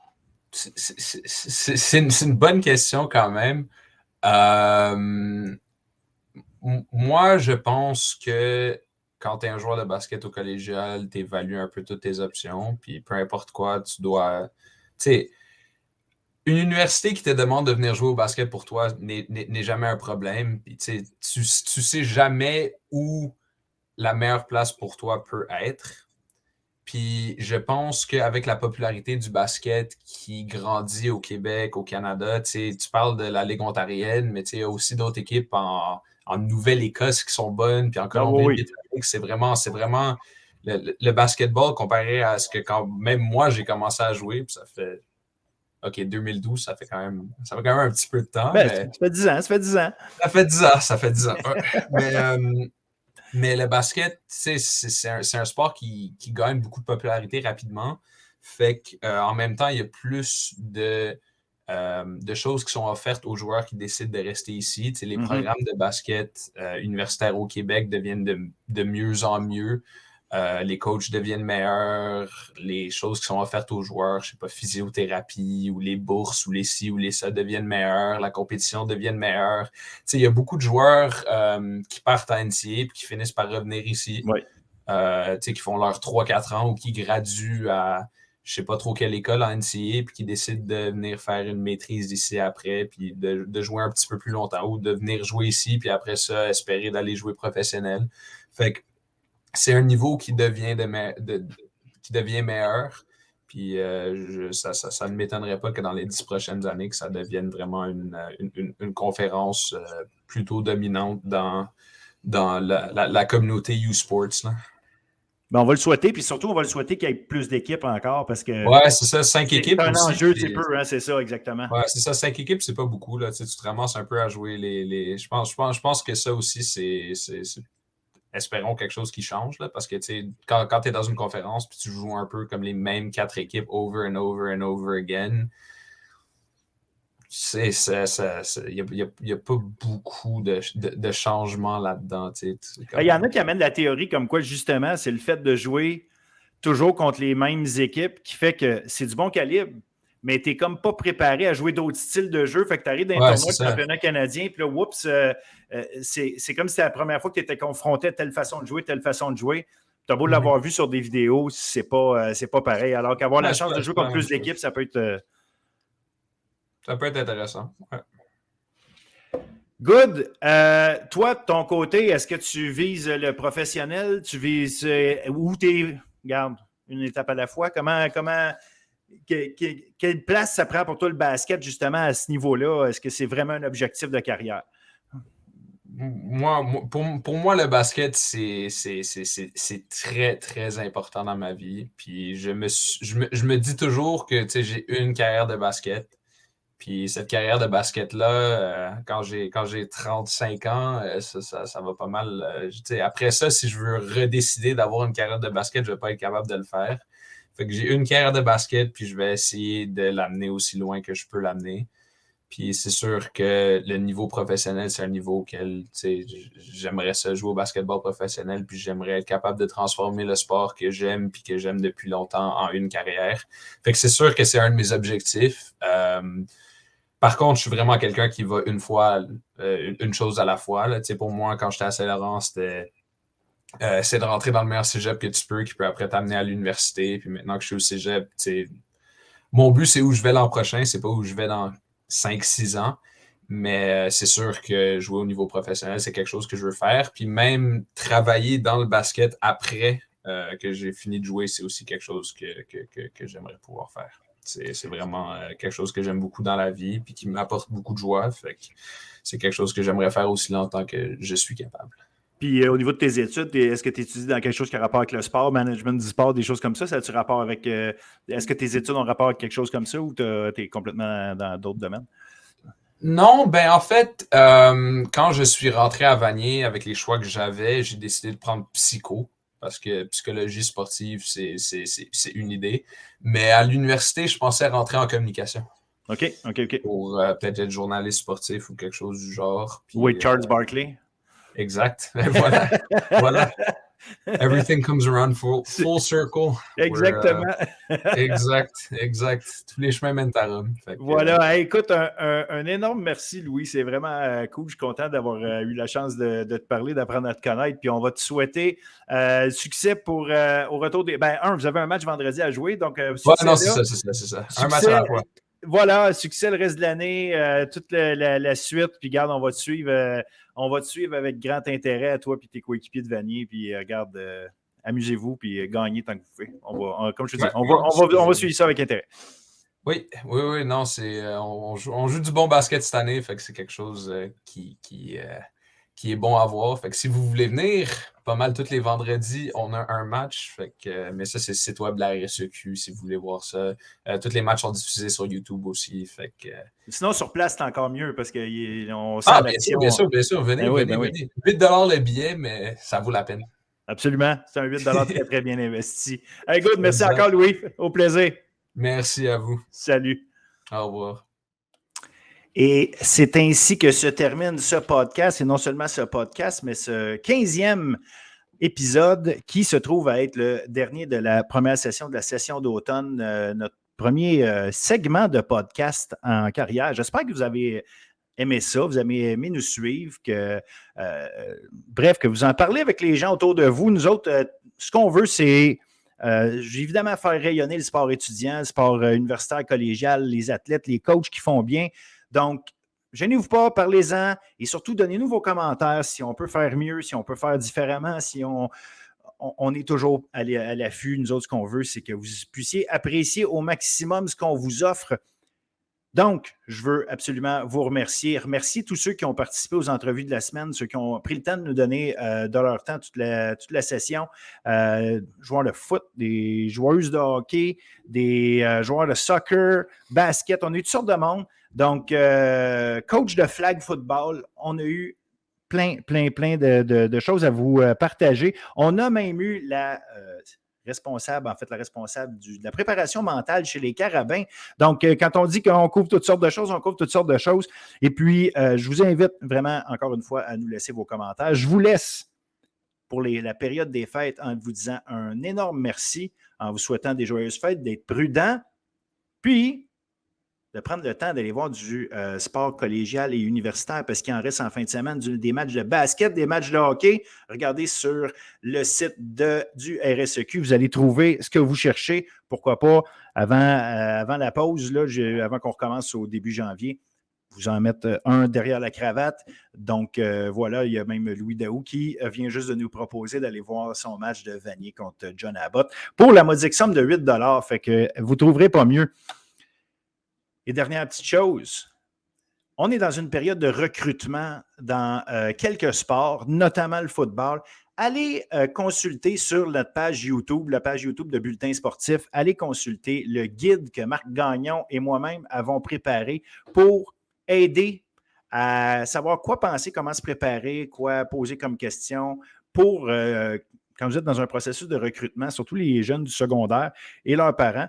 C'est une bonne question quand même. Moi, je pense que quand tu es un joueur de basket au collégial, tu évalues un peu toutes tes options, puis peu importe quoi, tu dois... Tu sais, une université qui te demande de venir jouer au basket pour toi n'est jamais un problème. Puis, tu sais jamais où la meilleure place pour toi peut être. Puis je pense qu'avec la popularité du basket qui grandit au Québec, au Canada, tu parles de la Ligue ontarienne, mais il y a aussi d'autres équipes en Nouvelle-Écosse qui sont bonnes, puis en Colombie-Britannique. C'est vraiment le basketball comparé à ce que quand même moi j'ai commencé à jouer, puis ça fait 2012, ça fait quand même un petit peu de temps. Ben, mais... Ça fait 10 ans, ça fait 10 ans. Ça fait 10 ans. Mais le basket, c'est un sport qui gagne beaucoup de popularité rapidement. Fait qu'en même temps, il y a plus de choses qui sont offertes aux joueurs qui décident de rester ici. Les programmes de basket universitaires au Québec deviennent de mieux en mieux. Les coachs deviennent meilleurs, les choses qui sont offertes aux joueurs, je sais pas, physiothérapie ou les bourses ou les ci ou les ça deviennent meilleures, la compétition devient meilleure. Il y a beaucoup de joueurs qui partent à NCAA et qui finissent par revenir ici, Oui. Qui font leurs 3-4 ans ou qui graduent à je sais pas trop quelle école en NCAA puis qui décident de venir faire une maîtrise ici après puis de jouer un petit peu plus longtemps ou de venir jouer ici puis après ça espérer d'aller jouer professionnel. Fait que c'est un niveau qui devient meilleur. Puis ça ne m'étonnerait pas que dans les 10 prochaines années, que ça devienne vraiment une conférence plutôt dominante dans la communauté U-Sports. Là. Ben, on va le souhaiter, puis surtout, on va le souhaiter qu'il y ait plus d'équipes encore parce que Ouais, c'est ça, 5 équipes c'est un aussi. enjeu, c'est peu, hein, c'est ça, exactement. Ouais, c'est ça, 5 équipes, c'est pas beaucoup. Là. Tu te ramasses un peu à jouer Je pense que ça aussi, espérons quelque chose qui change. Là, parce que quand tu es dans une conférence puis tu joues un peu comme les mêmes 4 équipes over and over and over again, il n'y a pas beaucoup de changements là-dedans. Il y en a qui amènent la théorie comme quoi, justement, c'est le fait de jouer toujours contre les mêmes équipes qui fait que c'est du bon calibre, mais tu n'es comme pas préparé à jouer d'autres styles de jeu. Fait que tu arrives dans un tournoi de championnat canadien, puis là, oups, c'est comme si c'était la première fois que tu étais confronté à telle façon de jouer, telle façon de jouer. Tu as beau l'avoir vu sur des vidéos, c'est pas pareil. Alors qu'avoir la chance de jouer contre plus d'équipes, ça peut être... Ça peut être intéressant. Ouais. Good. Toi, de ton côté, est-ce que tu vises le professionnel? Tu vises où tu es? Regarde, une étape à la fois. Quelle place ça prend pour toi le basket, justement, à ce niveau-là? Est-ce que c'est vraiment un objectif de carrière? Pour moi, le basket, c'est très, très important dans ma vie. Puis je me dis toujours que j'ai une carrière de basket. Puis cette carrière de basket-là, quand j'ai 35 ans, ça va pas mal. Après ça, si je veux redécider d'avoir une carrière de basket, je ne vais pas être capable de le faire. Fait que j'ai une carrière de basket, puis je vais essayer de l'amener aussi loin que je peux l'amener. Puis c'est sûr que le niveau professionnel, c'est un niveau auquel j'aimerais ça jouer au basketball professionnel, puis j'aimerais être capable de transformer le sport que j'aime puis que j'aime depuis longtemps en une carrière. Fait que c'est sûr que c'est un de mes objectifs. Par contre, je suis vraiment quelqu'un qui va une chose à la fois. Là. Pour moi, quand j'étais à Saint-Laurent, c'est de rentrer dans le meilleur cégep que tu peux, qui peut après t'amener à l'université. Puis maintenant que je suis au cégep, mon but, c'est où je vais l'an prochain, c'est pas où je vais dans 5-6 ans. Mais c'est sûr que jouer au niveau professionnel, c'est quelque chose que je veux faire. Puis même travailler dans le basket après que j'ai fini de jouer, c'est aussi quelque chose que j'aimerais pouvoir faire. C'est vraiment quelque chose que j'aime beaucoup dans la vie et qui m'apporte beaucoup de joie. Fait que c'est quelque chose que j'aimerais faire aussi longtemps que je suis capable. Puis au niveau de tes études, est-ce que tu étudies dans quelque chose qui a rapport avec le sport, management du sport, des choses comme ça? Ça a-tu rapport avec... est-ce que tes études ont rapport avec quelque chose comme ça ou tu es complètement dans d'autres domaines? Non, ben en fait, quand je suis rentré à Vanier avec les choix que j'avais, j'ai décidé de prendre psycho. Parce que psychologie sportive, c'est une idée. Mais à l'université, je pensais rentrer en communication. OK. Pour peut-être être journaliste sportif ou quelque chose du genre. Puis, oui, Charles Barkley. Exact. Voilà. Everything comes around full circle. Exactement. Exact. Tous les chemins mènent à Rome. Voilà. Hey, écoute, un énorme merci, Louis. C'est vraiment cool. Je suis content d'avoir eu la chance de te parler, d'apprendre à te connaître. Puis on va te souhaiter succès au retour des... vous avez un match vendredi à jouer. Donc, non, c'est ça. Un match à la fois. Voilà, succès le reste de l'année, toute la suite. Puis regarde, on va te suivre avec grand intérêt à toi et tes coéquipiers de Vanier. Puis regarde, amusez-vous puis gagnez tant que vous pouvez. Comme je te dis, on va suivre ça avec intérêt. Oui, non, on joue du bon basket cette année, fait que c'est quelque chose qui est bon à voir. Fait que si vous voulez venir, pas mal tous les vendredis, on a un match. Fait que, mais ça, c'est le site web de la RSEQ si vous voulez voir ça. Tous les matchs sont diffusés sur YouTube aussi. Fait que, sinon, sur place, c'est encore mieux parce qu'on bien sûr. Venez. 8 $ le billet, mais ça vaut la peine. Absolument. C'est un 8 $ très, très bien investi. Hey, good. Merci encore, Louis. Au plaisir. Merci à vous. Salut. Au revoir. Et c'est ainsi que se termine ce podcast, et non seulement ce podcast, mais ce 15e épisode qui se trouve à être le dernier de la première session de la session d'automne, notre premier segment de podcast en carrière. J'espère que vous avez aimé ça, vous avez aimé nous suivre, bref, que vous en parlez avec les gens autour de vous. Nous autres, ce qu'on veut, c'est évidemment faire rayonner le sport étudiant, le sport universitaire, collégial, les athlètes, les coachs qui font bien. Donc, gênez-vous pas, parlez-en et surtout, donnez-nous vos commentaires si on peut faire mieux, si on peut faire différemment, si on est toujours à l'affût. Nous autres, ce qu'on veut, c'est que vous puissiez apprécier au maximum ce qu'on vous offre. Donc, je veux absolument vous remercier tous ceux qui ont participé aux entrevues de la semaine, ceux qui ont pris le temps de nous donner de leur temps toute la session, joueurs de foot, des joueuses de hockey, des joueurs de soccer, basket, on a eu toutes sortes de monde. Donc, coach de flag football, on a eu plein de choses à vous partager. On a même eu la responsable de la préparation mentale chez les Carabins. Donc, quand on dit qu'on couvre toutes sortes de choses, on couvre toutes sortes de choses. Et puis, je vous invite vraiment, encore une fois, à nous laisser vos commentaires. Je vous laisse pour la période des fêtes en vous disant un énorme merci, en vous souhaitant des joyeuses fêtes, d'être prudent, puis de prendre le temps d'aller voir du sport collégial et universitaire parce qu'il en reste en fin de semaine des matchs de basket, des matchs de hockey. Regardez sur le site du RSEQ. Vous allez trouver ce que vous cherchez. Pourquoi pas, avant la pause, là, avant qu'on recommence au début janvier, vous en mettre un derrière la cravate. Donc, voilà, il y a même Louis Daou qui vient juste de nous proposer d'aller voir son match de Vanier contre John Abbott pour la modique somme de 8 $. Fait que vous ne trouverez pas mieux. Et dernière petite chose, on est dans une période de recrutement dans quelques sports, notamment le football. Allez consulter sur notre page YouTube, la page YouTube de Bulletin sportif, allez consulter le guide que Marc Gagnon et moi-même avons préparé pour aider à savoir quoi penser, comment se préparer, quoi poser comme question pour, quand vous êtes dans un processus de recrutement, surtout les jeunes du secondaire et leurs parents.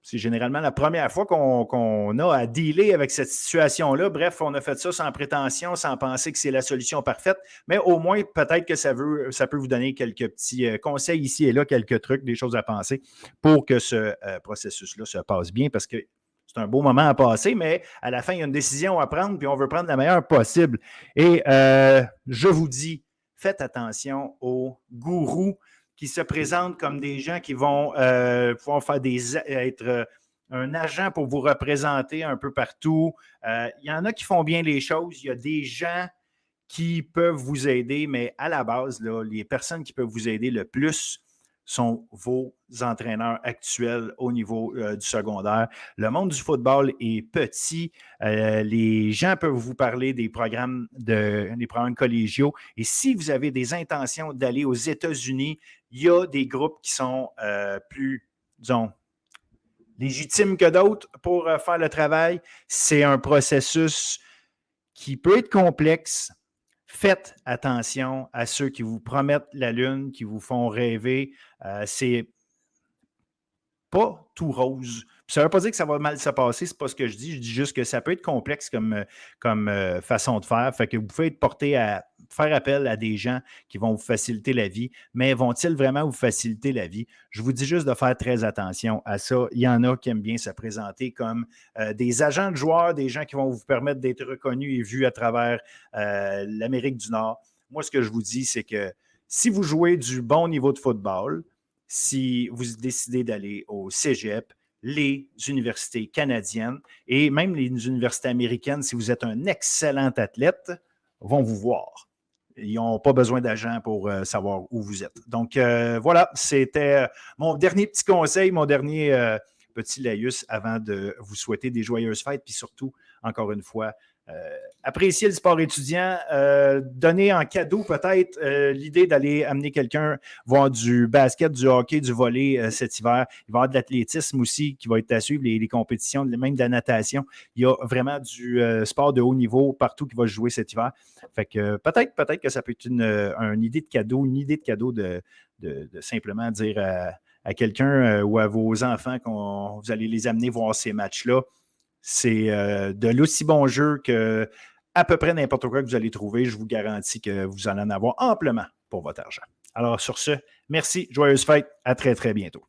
C'est généralement la première fois qu'on a à dealer avec cette situation-là. Bref, on a fait ça sans prétention, sans penser que c'est la solution parfaite, mais au moins, peut-être que ça peut vous donner quelques petits conseils ici et là, quelques trucs, des choses à penser pour que ce processus-là se passe bien, parce que c'est un beau moment à passer, mais à la fin, il y a une décision à prendre, puis on veut prendre la meilleure possible. Et je vous dis, faites attention aux gourous qui se présentent comme des gens qui vont pouvoir être un agent pour vous représenter un peu partout. Il y en a qui font bien les choses. Il y a des gens qui peuvent vous aider, mais à la base, là, les personnes qui peuvent vous aider le plus sont vos entraîneurs actuels au niveau du secondaire. Le monde du football est petit. Les gens peuvent vous parler des programmes collégiaux. Et si vous avez des intentions d'aller aux États-Unis, il y a des groupes qui sont plus, disons, légitimes que d'autres pour faire le travail. C'est un processus qui peut être complexe. Faites attention à ceux qui vous promettent la lune, qui vous font rêver. C'est pas tout rose. Ça ne veut pas dire que ça va mal se passer, c'est pas ce que je dis. Je dis juste que ça peut être complexe comme façon de faire. Fait que vous pouvez être porté à faire appel à des gens qui vont vous faciliter la vie, mais vont-ils vraiment vous faciliter la vie? Je vous dis juste de faire très attention à ça. Il y en a qui aiment bien se présenter comme des agents de joueurs, des gens qui vont vous permettre d'être reconnus et vus à travers l'Amérique du Nord. Moi, ce que je vous dis, c'est que si vous jouez du bon niveau de football, si vous décidez d'aller au cégep, les universités canadiennes et même les universités américaines, si vous êtes un excellent athlète, vont vous voir. Ils n'ont pas besoin d'agents pour savoir où vous êtes. Donc, voilà, c'était mon dernier petit conseil, mon dernier petit laïus avant de vous souhaiter des joyeuses fêtes. Puis surtout, encore une fois, apprécier le sport étudiant, donner en cadeau peut-être l'idée d'aller amener quelqu'un voir du basket, du hockey, du volley cet hiver. Il va y avoir de l'athlétisme aussi qui va être à suivre, les compétitions, même de la natation. Il y a vraiment du sport de haut niveau partout qui va se jouer cet hiver. Fait que peut-être que ça peut être une idée de cadeau, de simplement dire à quelqu'un ou à vos enfants que vous allez les amener voir ces matchs-là. C'est de l'aussi bon jeu que à peu près n'importe quoi que vous allez trouver. Je vous garantis que vous allez en avoir amplement pour votre argent. Alors, sur ce, merci, joyeuses fêtes, à très, très bientôt.